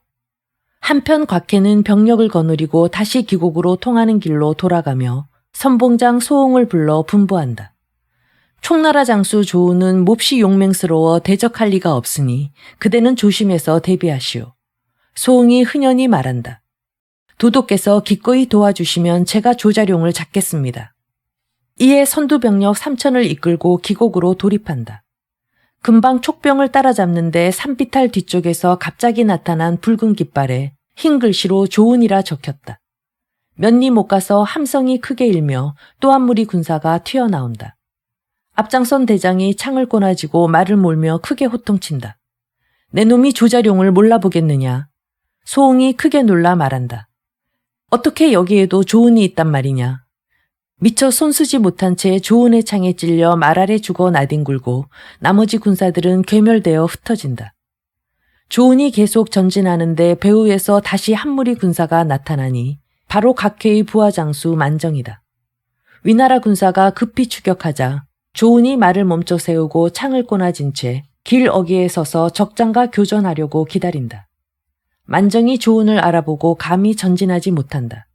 한편 곽해는 병력을 거느리고 다시 기곡으로 통하는 길로 돌아가며 선봉장 소홍을 불러 분부한다. 총나라 장수 조은은 몹시 용맹스러워 대적할 리가 없으니 그대는 조심해서 대비하시오. 소홍이 흔연히 말한다. 도도께서 기꺼이 도와주시면 제가 조자룡을 잡겠습니다. 이에 선두병력 3천을 이끌고 기곡으로 돌입한다. 금방 촉병을 따라잡는데 산비탈 뒤쪽에서 갑자기 나타난 붉은 깃발에 흰 글씨로 조은이라 적혔다. 몇 리 못 가서 함성이 크게 일며 또 한 무리 군사가 튀어나온다. 앞장선 대장이 창을 꼬나지고 말을 몰며 크게 호통친다. 내 놈이 조자룡을 몰라보겠느냐. 소홍이 크게 놀라 말한다. 어떻게 여기에도 조은이 있단 말이냐. 미처 손쓰지 못한 채 조은의 창에 찔려 말 아래 죽어 나뒹굴고 나머지 군사들은 괴멸되어 흩어진다. 조은이 계속 전진하는데 배후에서 다시 한 무리 군사가 나타나니 바로 각회의 부하장수 만정이다. 위나라 군사가 급히 추격하자 조은이 말을 멈춰 세우고 창을 꼬나진 채 길 어귀에 서서 적장과 교전하려고 기다린다. 만정이 조은을 알아보고 감히 전진하지 못한다.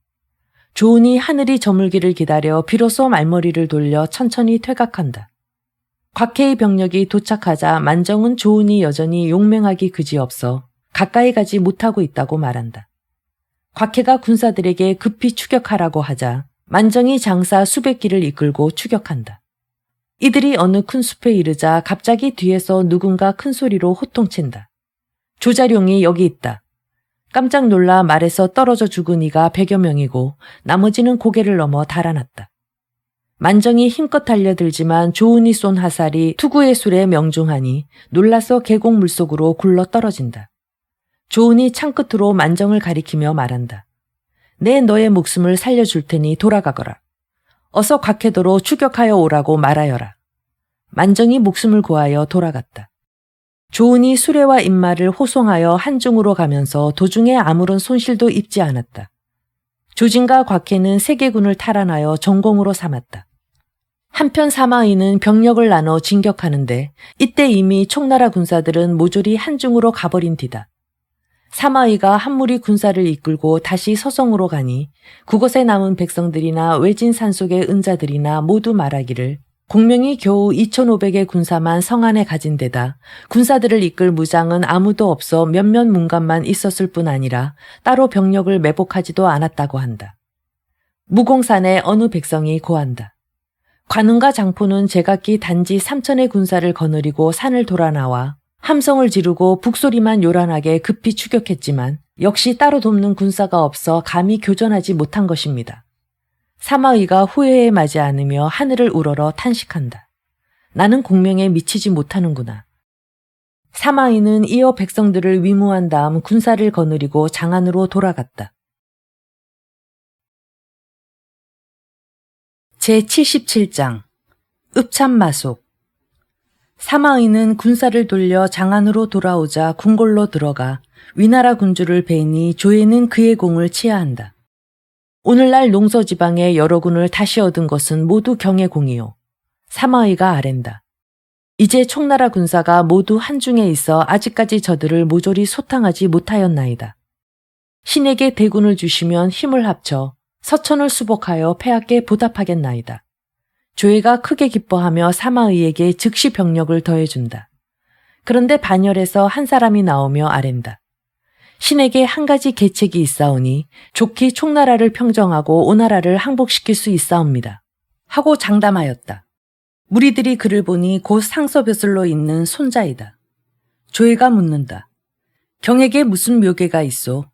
조은이 하늘이 저물기를 기다려 비로소 말머리를 돌려 천천히 퇴각한다. 곽해의 병력이 도착하자 만정은 조은이 여전히 용맹하기 그지없어 가까이 가지 못하고 있다고 말한다. 곽해가 군사들에게 급히 추격하라고 하자 만정이 장사 수백 기를 이끌고 추격한다. 이들이 어느 큰 숲에 이르자 갑자기 뒤에서 누군가 큰 소리로 호통친다. 조자룡이 여기 있다. 깜짝 놀라 말에서 떨어져 죽은 이가 100여 명이고 나머지는 고개를 넘어 달아났다. 만정이 힘껏 달려들지만 조은이 쏜 화살이 투구의 술에 명중하니 놀라서 계곡 물속으로 굴러 떨어진다. 조은이 창끝으로 만정을 가리키며 말한다. 내 너의 목숨을 살려줄 테니 돌아가거라. 어서 곽해도로 추격하여 오라고 말하여라. 만정이 목숨을 구하여 돌아갔다. 조은이 수레와 인마를 호송하여 한중으로 가면서 도중에 아무런 손실도 입지 않았다. 조진과 곽해는 세계군을 탈환하여 전공으로 삼았다. 한편 사마의는 병력을 나눠 진격하는데 이때 이미 총나라 군사들은 모조리 한중으로 가버린 뒤다. 사마의가 한 무리 군사를 이끌고 다시 서성으로 가니 그곳에 남은 백성들이나 외진 산속의 은자들이나 모두 말하기를 공명이 겨우 2,500의 군사만 성안에 가진 데다 군사들을 이끌 무장은 아무도 없어 몇몇 문관만 있었을 뿐 아니라 따로 병력을 매복하지도 않았다고 한다. 무공산의 어느 백성이 고한다. 관흥과 장포는 제각기 단지 3천의 군사를 거느리고 산을 돌아 나와 함성을 지르고 북소리만 요란하게 급히 추격했지만 역시 따로 돕는 군사가 없어 감히 교전하지 못한 것입니다. 사마의가 후회에 마지 않으며 하늘을 우러러 탄식한다. 나는 공명에 미치지 못하는구나. 사마의는 이어 백성들을 위무한 다음 군사를 거느리고 장안으로 돌아갔다. 제77장 읍참마속. 사마의는 군사를 돌려 장안으로 돌아오자 궁궐로 들어가 위나라 군주를 뵈니 조에는 그의 공을 치하한다. 오늘날 농서지방의 여러 군을 다시 얻은 것은 모두 경의 공이요. 사마의가 아랜다. 이제 총나라 군사가 모두 한중에 있어 아직까지 저들을 모조리 소탕하지 못하였나이다. 신에게 대군을 주시면 힘을 합쳐 서천을 수복하여 폐하께 보답하겠나이다. 조회가 크게 기뻐하며 사마의에게 즉시 병력을 더해준다. 그런데 반열에서 한 사람이 나오며 아랜다. 신에게 한 가지 계책이 있사오니 좋기 총나라를 평정하고 오나라를 항복시킬 수 있사옵니다. 하고 장담하였다. 무리들이 그를 보니 곧 상서벼슬로 있는 손자이다. 조회가 묻는다. 경에게 무슨 묘계가 있소?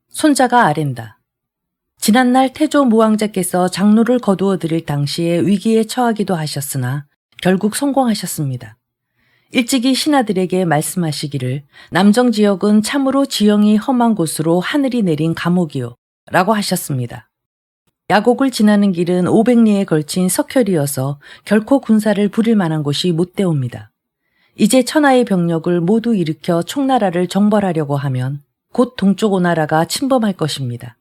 손자가 아랜다. 지난날 태조 무왕자께서 장로를 거두어 드릴 당시에 위기에 처하기도 하셨으나 결국 성공하셨습니다. 일찍이 신하들에게 말씀하시기를 남정 지역은 참으로 지형이 험한 곳으로 하늘이 내린 감옥이요 라고 하셨습니다. 야곡을 지나는 길은 500리에 걸친 석혈이어서 결코 군사를 부릴 만한 곳이 못 되옵니다. 이제 천하의 병력을 모두 일으켜 총나라를 정벌하려고 하면 곧 동쪽 오나라가 침범할 것입니다.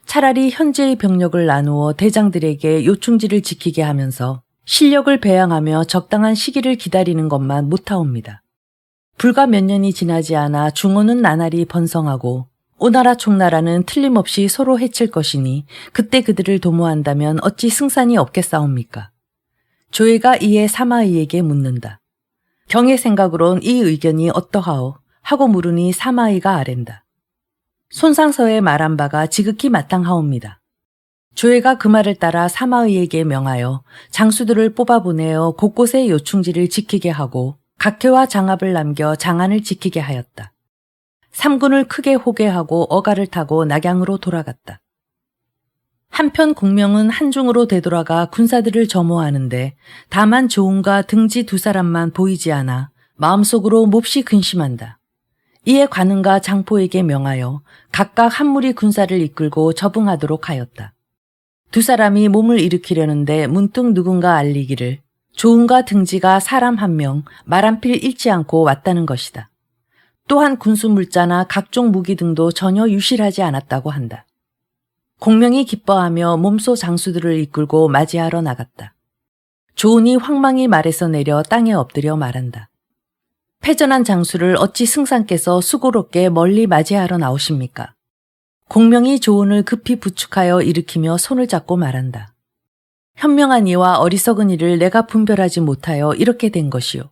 차라리 현재의 병력을 나누어 대장들에게 요충지를 지키게 하면서 실력을 배양하며 적당한 시기를 기다리는 것만 못하옵니다. 불과 몇 년이 지나지 않아 중원은 나날이 번성하고 오나라 총나라는 틀림없이 서로 해칠 것이니 그때 그들을 도모한다면 어찌 승산이 없겠사옵니까? 조회가 이에 사마의에게 묻는다. 경의 생각으론 이 의견이 어떠하오? 하고 물으니 사마의가 아랜다. 손상서에 말한 바가 지극히 마땅하옵니다. 조회가 그 말을 따라 사마의에게 명하여 장수들을 뽑아보내어 곳곳에 요충지를 지키게 하고 각해와 장압을 남겨 장안을 지키게 하였다. 삼군을 크게 호개하고 어가를 타고 낙양으로 돌아갔다. 한편 공명은 한중으로 되돌아가 군사들을 점호하는데 다만 조은과 등지 두 사람만 보이지 않아 마음속으로 몹시 근심한다. 이에 관은과 장포에게 명하여 각각 한 무리 군사를 이끌고 접응하도록 하였다. 두 사람이 몸을 일으키려는데 문득 누군가 알리기를 조은과 등지가 사람 한 명, 말 한 필 잃지 않고 왔다는 것이다. 또한 군수 물자나 각종 무기 등도 전혀 유실하지 않았다고 한다. 공명이 기뻐하며 몸소 장수들을 이끌고 맞이하러 나갔다. 조은이 황망히 말에서 내려 땅에 엎드려 말한다. 패전한 장수를 어찌 승상께서 수고롭게 멀리 맞이하러 나오십니까? 공명이 조은을 급히 부축하여 일으키며 손을 잡고 말한다. 현명한 이와 어리석은 이를 내가 분별하지 못하여 이렇게 된 것이요.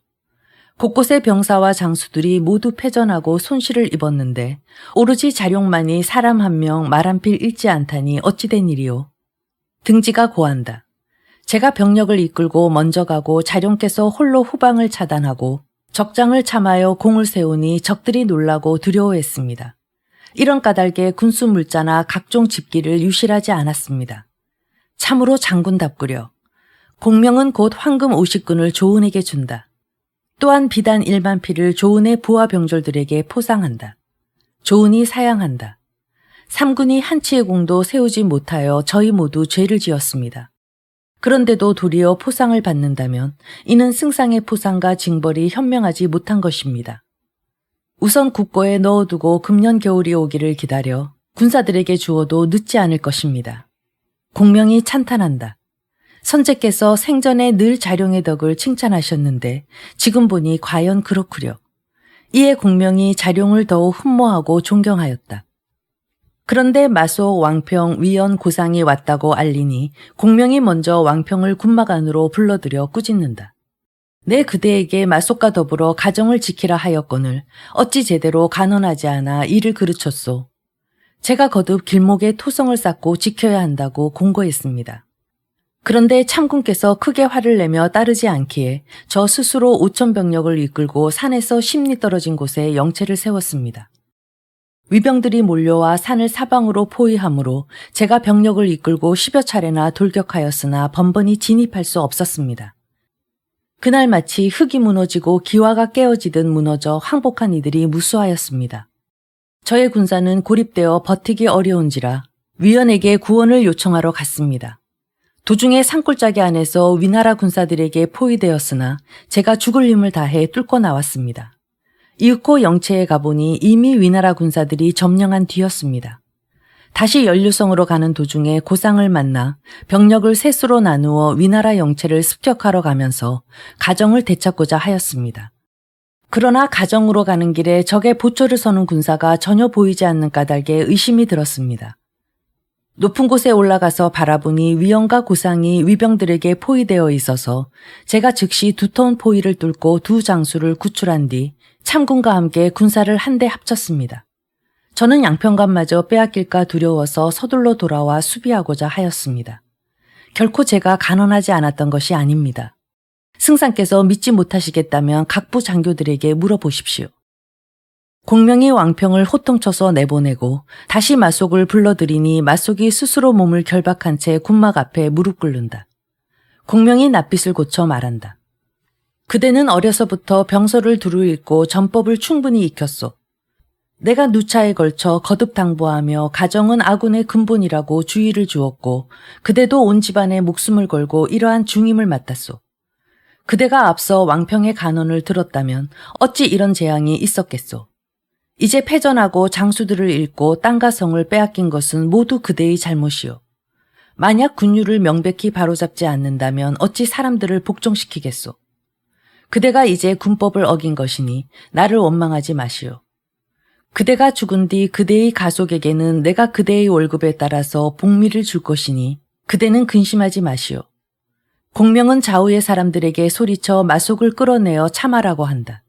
곳곳의 병사와 장수들이 모두 패전하고 손실을 입었는데 오로지 자룡만이 사람 한 명, 말 한 필 잃지 않다니 어찌 된 일이요. 등지가 고한다. 제가 병력을 이끌고 먼저 가고 자룡께서 홀로 후방을 차단하고 적장을 참하여 공을 세우니 적들이 놀라고 두려워했습니다. 이런 까닭에 군수 물자나 각종 집기를 유실하지 않았습니다. 참으로 장군답구려. 공명은 곧 황금 50근을 조은에게 준다. 또한 비단 1만 필을 조은의 부하 병졸들에게 포상한다. 조은이 사양한다. 삼군이 한치의 공도 세우지 못하여 저희 모두 죄를 지었습니다. 그런데도 도리어 포상을 받는다면 이는 승상의 포상과 징벌이 현명하지 못한 것입니다. 우선 국고에 넣어두고 금년 겨울이 오기를 기다려 군사들에게 주어도 늦지 않을 것입니다. 공명이 찬탄한다. 선제께서 생전에 늘 자룡의 덕을 칭찬하셨는데 지금 보니 과연 그렇구려. 이에 공명이 자룡을 더욱 흠모하고 존경하였다. 그런데 마속 왕평 위연 고상이 왔다고 알리니 공명이 먼저 왕평을 군막 안으로 불러들여 꾸짖는다. 내 그대에게 마속과 더불어 가정을 지키라 하였거늘 어찌 제대로 간언하지 않아 이를 그르쳤소. 제가 거듭 길목에 토성을 쌓고 지켜야 한다고 공고했습니다. 그런데 참군께서 크게 화를 내며 따르지 않기에 저 스스로 5,000병력을 이끌고 산에서 10리 떨어진 곳에 영체를 세웠습니다. 위병들이 몰려와 산을 사방으로 포위하므로 제가 병력을 이끌고 10여 차례나 돌격하였으나 번번이 진입할 수 없었습니다. 그날 마치 흙이 무너지고 기와가 깨어지듯 무너져 항복한 이들이 무수하였습니다. 저의 군사는 고립되어 버티기 어려운지라 위원에게 구원을 요청하러 갔습니다. 도중에 산골짜기 안에서 위나라 군사들에게 포위되었으나 제가 죽을 힘을 다해 뚫고 나왔습니다. 이윽고 영체에 가보니 이미 위나라 군사들이 점령한 뒤였습니다. 다시 연류성으로 가는 도중에 고상을 만나 병력을 셋으로 나누어 위나라 영체를 습격하러 가면서 가정을 되찾고자 하였습니다. 그러나 가정으로 가는 길에 적의 보초를 서는 군사가 전혀 보이지 않는 까닭에 의심이 들었습니다. 높은 곳에 올라가서 바라보니 위원과 고상이 위병들에게 포위되어 있어서 제가 즉시 두터운 포위를 뚫고 두 장수를 구출한 뒤 참군과 함께 군사를 한데 합쳤습니다. 저는 양평관마저 빼앗길까 두려워서 서둘러 돌아와 수비하고자 하였습니다. 결코 제가 간언하지 않았던 것이 아닙니다. 승상께서 믿지 못하시겠다면 각부 장교들에게 물어보십시오. 공명이 왕평을 호통쳐서 내보내고 다시 맞속을 불러들이니 맞속이 스스로 몸을 결박한 채 군막 앞에 무릎 꿇는다. 공명이 낯빛을 고쳐 말한다. 그대는 어려서부터 병서를 두루 읽고 전법을 충분히 익혔소. 내가 누차에 걸쳐 거듭 당부하며 가정은 아군의 근본이라고 주의를 주었고 그대도 온 집안에 목숨을 걸고 이러한 중임을 맡았소. 그대가 앞서 왕평의 간언을 들었다면 어찌 이런 재앙이 있었겠소. 이제 패전하고 장수들을 잃고 땅과 성을 빼앗긴 것은 모두 그대의 잘못이오. 만약 군율을 명백히 바로잡지 않는다면 어찌 사람들을 복종시키겠소. 그대가 이제 군법을 어긴 것이니 나를 원망하지 마시오. 그대가 죽은 뒤 그대의 가족에게는 내가 그대의 월급에 따라서 복미를 줄 것이니 그대는 근심하지 마시오. 공명은 좌우의 사람들에게 소리쳐 마속을 끌어내어 참아라고 한다.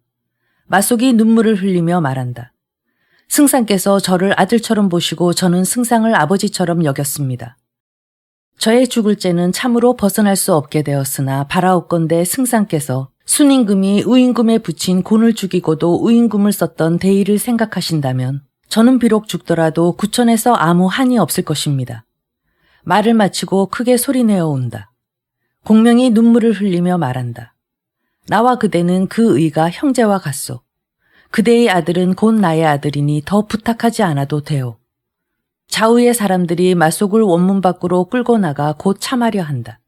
마속이 눈물을 흘리며 말한다. 승상께서 저를 아들처럼 보시고 저는 승상을 아버지처럼 여겼습니다. 저의 죽을 죄는 참으로 벗어날 수 없게 되었으나 바라옵건대 승상께서 순임금이 우임금에 붙인 곤을 죽이고도 우임금을 썼던 대의를 생각하신다면 저는 비록 죽더라도 구천에서 아무 한이 없을 것입니다. 말을 마치고 크게 소리내어 온다. 공명이 눈물을 흘리며 말한다. 나와 그대는 그 의가 형제와 같소. 그대의 아들은 곧 나의 아들이니 더 부탁하지 않아도 돼요. 좌우의 사람들이 맞속을 원문 밖으로 끌고 나가 곧 참하려 한다.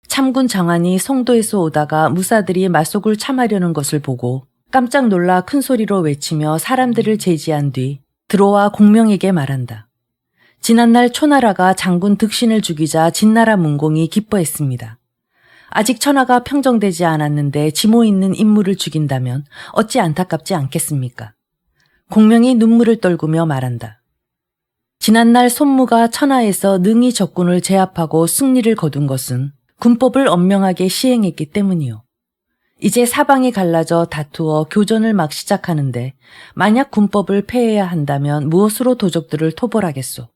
참군 장관이 송도에서 오다가 무사들이 맞속을 참하려는 것을 보고 깜짝 놀라 큰 소리로 외치며 사람들을 제지한 뒤 들어와 공명에게 말한다. 지난날 초나라가 장군 득신을 죽이자 진나라 문공이 기뻐했습니다. 아직 천하가 평정되지 않았는데 지모 있는 인물을 죽인다면 어찌 안타깝지 않겠습니까? 공명이 눈물을 떨구며 말한다. 지난날 손무가 천하에서 능히 적군을 제압하고 승리를 거둔 것은 군법을 엄명하게 시행했기 때문이요. 이제 사방이 갈라져 다투어 교전을 막 시작하는데 만약 군법을 폐해야 한다면 무엇으로 도적들을 토벌하겠소?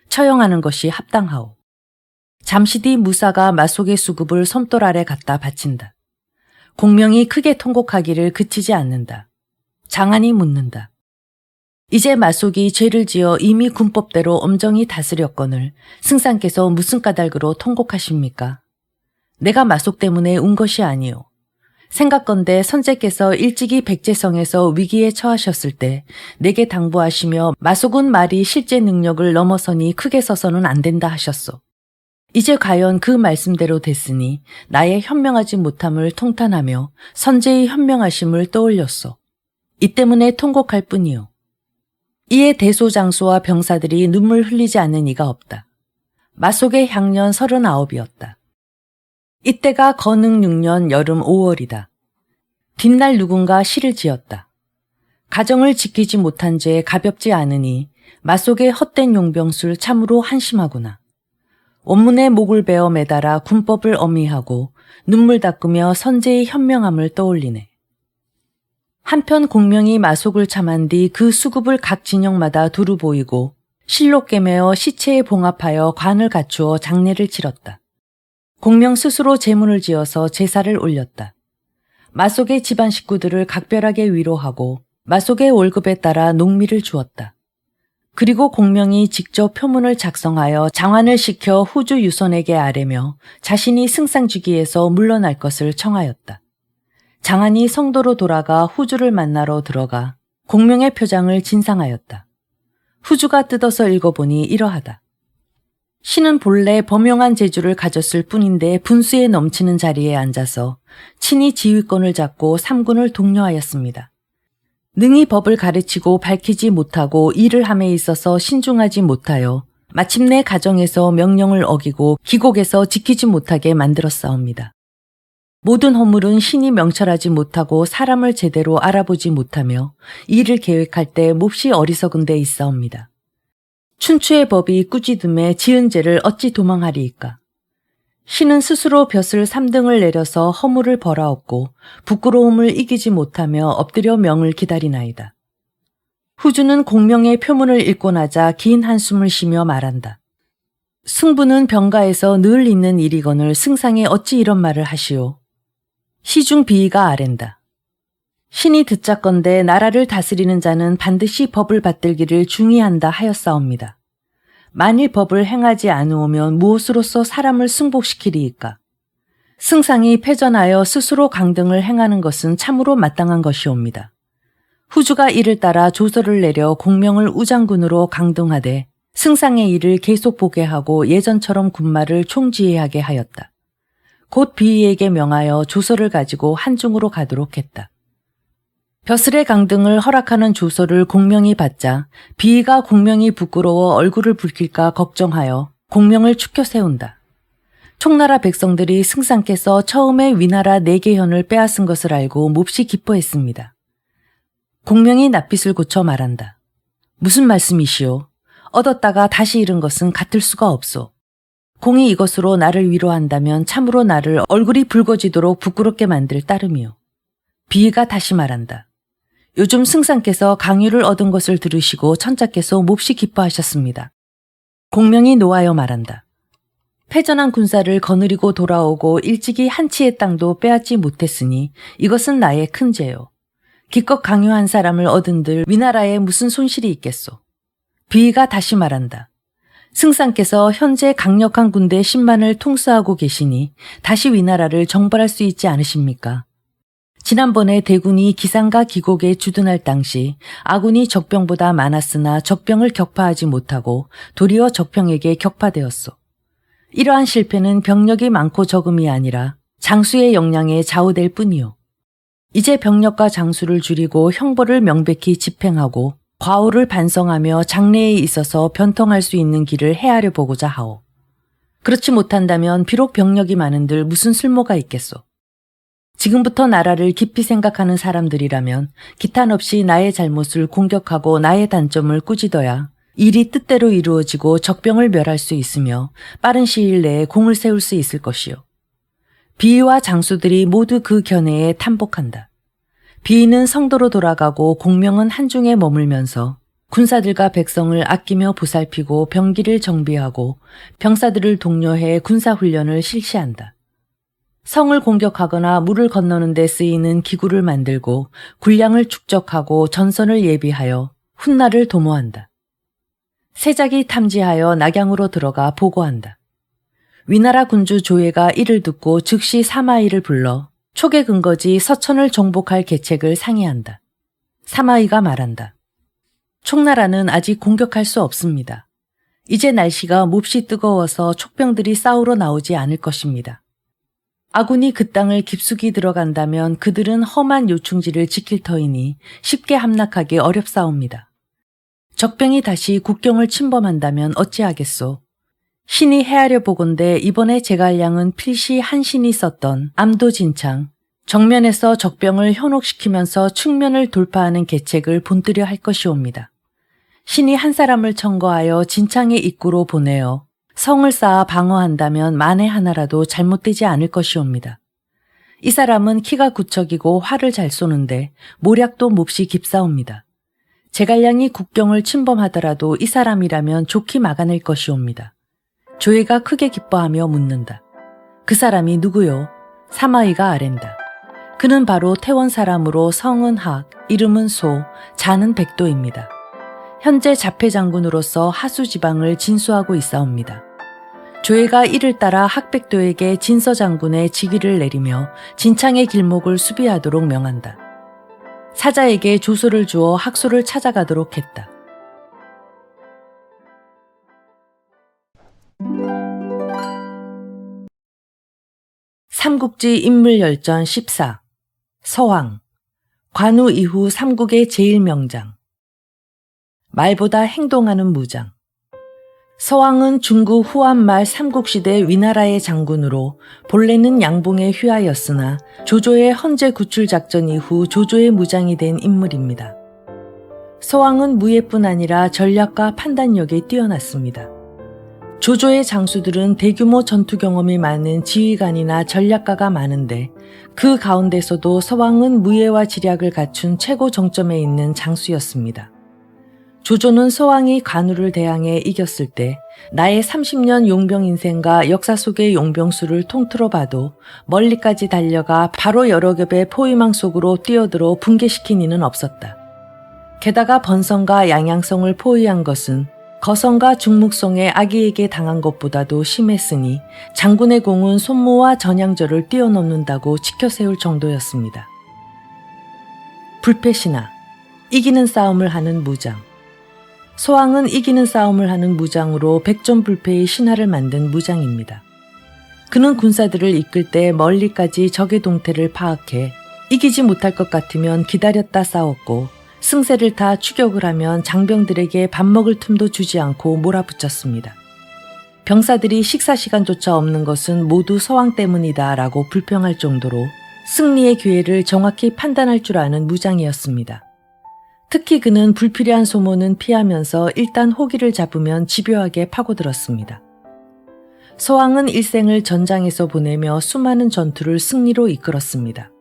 처형하는 것이 합당하오. 잠시 뒤 무사가 맞속의 수급을 섬돌 아래 갖다 바친다. 공명이 크게 통곡하기를 그치지 않는다. 장안이 묻는다. 이제 맞속이 죄를 지어 이미 군법대로 엄정히 다스렸거늘 승상께서 무슨 까닭으로 통곡하십니까? 내가 맞속 때문에 운 것이 아니오. 생각건대 선제께서 일찍이 백제성에서 위기에 처하셨을 때 내게 당부하시며 맞속은 말이 실제 능력을 넘어서니 크게 서서는 안 된다 하셨소. 이제 과연 그 말씀대로 됐으니 나의 현명하지 못함을 통탄하며 선제의 현명하심을 떠올렸소. 이 때문에 통곡할 뿐이요. 이에 대소장수와 병사들이 눈물 흘리지 않는 이가 없다. 맞속의 향년 39이었다. 이때가 건흥 6년 여름 5월이다. 뒷날 누군가 시를 지었다. 가정을 지키지 못한 죄 가볍지 않으니 맞속의 헛된 용병술 참으로 한심하구나. 원문에 목을 베어 매달아 군법을 어미하고 눈물 닦으며 선제의 현명함을 떠올리네. 한편 공명이 마속을 참한 뒤 그 수급을 각 진영마다 두루 보이고 실로 꿰매어 시체에 봉합하여 관을 갖추어 장례를 치렀다. 공명 스스로 제문을 지어서 제사를 올렸다. 마속의 집안 식구들을 각별하게 위로하고 마속의 월급에 따라 농미를 주었다. 그리고 공명이 직접 표문을 작성하여 장환을 시켜 후주 유손에게 아뢰며 자신이 승상주기에서 물러날 것을 청하였다. 장환이 성도로 돌아가 후주를 만나러 들어가 공명의 표장을 진상하였다. 후주가 뜯어서 읽어보니 이러하다. 신은 본래 범용한 재주를 가졌을 뿐인데 분수에 넘치는 자리에 앉아서 친히 지휘권을 잡고 삼군을 독려하였습니다. 능히 법을 가르치고 밝히지 못하고 일을 함에 있어서 신중하지 못하여 마침내 가정에서 명령을 어기고 기곡에서 지키지 못하게 만들었사옵니다. 모든 허물은 신이 명철하지 못하고 사람을 제대로 알아보지 못하며 일을 계획할 때 몹시 어리석은 데 있사옵니다. 춘추의 법이 꾸짖음에 지은 죄를 어찌 도망하리이까. 신은 스스로 벼슬 3등을 내려서 허물을 벌하옵고 부끄러움을 이기지 못하며 엎드려 명을 기다리나이다. 후주는 공명의 표문을 읽고 나자 긴 한숨을 쉬며 말한다. 승부는 병가에서 늘 있는 일이거늘 승상에 어찌 이런 말을 하시오. 시중 비의가 아랜다. 신이 듣자건대 나라를 다스리는 자는 반드시 법을 받들기를 중의한다 하였사옵니다. 만일 법을 행하지 않으오면 무엇으로써 사람을 승복시키리이까? 승상이 패전하여 스스로 강등을 행하는 것은 참으로 마땅한 것이옵니다. 후주가 이를 따라 조서를 내려 공명을 우장군으로 강등하되 승상의 일을 계속 보게 하고 예전처럼 군마를 총지휘하게 하였다. 곧 비의에게 명하여 조서를 가지고 한중으로 가도록 했다. 벼슬의 강등을 허락하는 조서를 공명이 받자 비의가 공명이 부끄러워 얼굴을 붉힐까 걱정하여 공명을 추켜 세운다. 총나라 백성들이 승상께서 처음에 위나라 4개현을 빼앗은 것을 알고 몹시 기뻐했습니다. 공명이 낯빛을 고쳐 말한다. 무슨 말씀이시오? 얻었다가 다시 잃은 것은 같을 수가 없소. 공이 이것으로 나를 위로한다면 참으로 나를 얼굴이 붉어지도록 부끄럽게 만들 따름이요. 비의가 다시 말한다. 요즘 승상께서 강유를 얻은 것을 들으시고 천자께서 몹시 기뻐하셨습니다. 공명이 노하여 말한다. 패전한 군사를 거느리고 돌아오고 일찍이 한치의 땅도 빼앗지 못했으니 이것은 나의 큰 죄요. 기껏 강요한 사람을 얻은들 위나라에 무슨 손실이 있겠소. 비의가 다시 말한다. 승상께서 현재 강력한 군대 10만을 통수하고 계시니 다시 위나라를 정벌할 수 있지 않으십니까? 지난번에 대군이 기상과 기곡에 주둔할 당시 아군이 적병보다 많았으나 적병을 격파하지 못하고 도리어 적병에게 격파되었소. 이러한 실패는 병력이 많고 적음이 아니라 장수의 역량에 좌우될 뿐이요. 이제 병력과 장수를 줄이고 형벌을 명백히 집행하고 과오를 반성하며 장래에 있어서 변통할 수 있는 길을 헤아려 보고자 하오. 그렇지 못한다면 비록 병력이 많은들 무슨 쓸모가 있겠소. 지금부터 나라를 깊이 생각하는 사람들이라면 기탄 없이 나의 잘못을 공격하고 나의 단점을 꾸짖어야 일이 뜻대로 이루어지고 적병을 멸할 수 있으며 빠른 시일 내에 공을 세울 수 있을 것이요. 비의와 장수들이 모두 그 견해에 탐복한다. 비의는 성도로 돌아가고 공명은 한중에 머물면서 군사들과 백성을 아끼며 보살피고 병기를 정비하고 병사들을 독려해 군사훈련을 실시한다. 성을 공격하거나 물을 건너는 데 쓰이는 기구를 만들고 군량을 축적하고 전선을 예비하여 훗날을 도모한다. 세작이 탐지하여 낙양으로 들어가 보고한다. 위나라 군주 조예가 이를 듣고 즉시 사마이를 불러 촉의 근거지 서천을 정복할 계책을 상의한다. 사마이가 말한다. 총나라는 아직 공격할 수 없습니다. 이제 날씨가 몹시 뜨거워서 촉병들이 싸우러 나오지 않을 것입니다. 아군이 그 땅을 깊숙이 들어간다면 그들은 험한 요충지를 지킬 터이니 쉽게 함락하기 어렵사옵니다. 적병이 다시 국경을 침범한다면 어찌하겠소. 신이 헤아려 보건대 이번에 제갈량은 필시 한신이 썼던 암도진창, 정면에서 적병을 현혹시키면서 측면을 돌파하는 계책을 본뜨려 할 것이옵니다. 신이 한 사람을 청거하여 진창의 입구로 보내어 성을 쌓아 방어한다면 만에 하나라도 잘못되지 않을 것이옵니다. 이 사람은 키가 구척이고 활을 잘 쏘는데 모략도 몹시 깊사옵니다. 제갈량이 국경을 침범하더라도 이 사람이라면 좋게 막아낼 것이옵니다. 조예가 크게 기뻐하며 묻는다. 그 사람이 누구요? 사마이가 아랜다. 그는 바로 태원 사람으로 성은 학, 이름은 소, 자는 백도입니다. 현재 자폐장군으로서 하수지방을 진수하고 있사옵니다. 조예가 이를 따라 학백도에게 진서장군의 직위를 내리며 진창의 길목을 수비하도록 명한다. 사자에게 조소를 주어 학소를 찾아가도록 했다. 삼국지 인물열전 14 서황 관우 이후 삼국의 제1명장 말보다 행동하는 무장 서황은 중국 후한말 삼국시대 위나라의 장군으로 본래는 양봉의 휘하였으나 조조의 헌제 구출 작전 이후 조조의 무장이 된 인물입니다. 서황은 무예뿐 아니라 전략과 판단력에 뛰어났습니다. 조조의 장수들은 대규모 전투 경험이 많은 지휘관이나 전략가가 많은데 그 가운데서도 서황은 무예와 지략을 갖춘 최고 정점에 있는 장수였습니다. 조조는 서황이 관우를 대항해 이겼을 때 나의 30년 용병 인생과 역사 속의 용병수를 통틀어 봐도 멀리까지 달려가 바로 여러 겹의 포위망 속으로 뛰어들어 붕괴시킨 이는 없었다. 게다가 번성과 양양성을 포위한 것은 거성과 중묵성의 아기에게 당한 것보다도 심했으니 장군의 공은 손모와 전향절을 뛰어넘는다고 치켜세울 정도였습니다. 불패신하, 이기는 싸움을 하는 무장. 서황은 이기는 싸움을 하는 무장으로 백전불패의 신하를 만든 무장입니다. 그는 군사들을 이끌 때 멀리까지 적의 동태를 파악해 이기지 못할 것 같으면 기다렸다 싸웠고 승세를 타 추격을 하면 장병들에게 밥 먹을 틈도 주지 않고 몰아붙였습니다. 병사들이 식사 시간조차 없는 것은 모두 서황 때문이다 라고 불평할 정도로 승리의 기회를 정확히 판단할 줄 아는 무장이었습니다. 특히 그는 불필요한 소모는 피하면서 일단 호기를 잡으면 집요하게 파고들었습니다. 서황은 일생을 전장에서 보내며 수많은 전투를 승리로 이끌었습니다.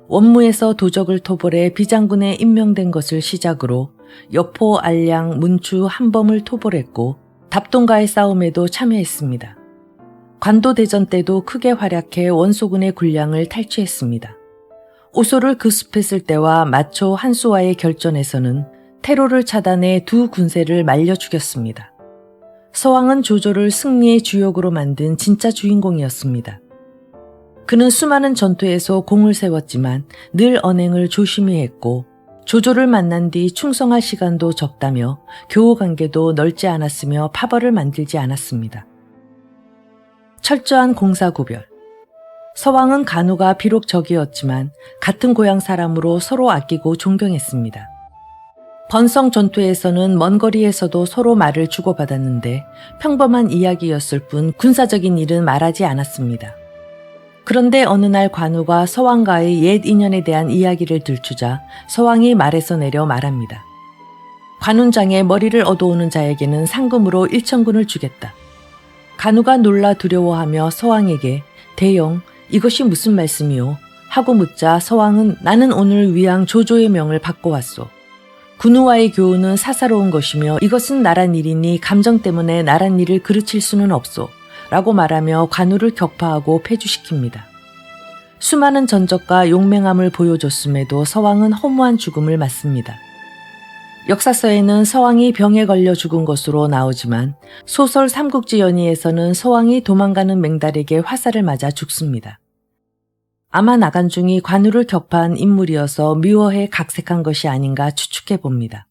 원무에서 도적을 토벌해 비장군에 임명된 것을 시작으로 여포, 알량, 문추, 한범을 토벌했고 답동과의 싸움에도 참여했습니다. 관도대전 때도 크게 활약해 원소군의 군량을 탈취했습니다. 오소를 급습했을 때와 마초 한수와의 결전에서는 테러를 차단해 두 군세를 말려 죽였습니다. 서황은 조조를 승리의 주역으로 만든 진짜 주인공이었습니다. 그는 수많은 전투에서 공을 세웠지만 늘 언행을 조심히 했고 조조를 만난 뒤 충성할 시간도 적다며 교우관계도 넓지 않았으며 파벌을 만들지 않았습니다. 철저한 공사구별. 서황은 간우가 비록 적이었지만 같은 고향 사람으로 서로 아끼고 존경했습니다. 번성 전투에서는 먼 거리에서도 서로 말을 주고받았는데 평범한 이야기였을 뿐 군사적인 일은 말하지 않았습니다. 그런데 어느 날 관우가 서황과의 옛 인연에 대한 이야기를 들추자 서황이 말에서 내려 말합니다. 관운장에 머리를 얻어오는 자에게는 상금으로 1천군을 주겠다. 관우가 놀라 두려워하며 서황에게 대영 이것이 무슨 말씀이오? 하고 묻자 서황은 나는 오늘 위왕 조조의 명을 받고 왔소. 군우와의 교우는 사사로운 것이며 이것은 나란 일이니 감정 때문에 나란 일을 그르칠 수는 없소. 라고 말하며 관우를 격파하고 폐주시킵니다. 수많은 전적과 용맹함을 보여줬음에도 서황은 허무한 죽음을 맞습니다. 역사서에는 서황이 병에 걸려 죽은 것으로 나오지만 소설 삼국지 연의에서는 서황이 도망가는 맹달에게 화살을 맞아 죽습니다. 아마 나간중이 관우를 격파한 인물이어서 미워해 각색한 것이 아닌가 추측해 봅니다.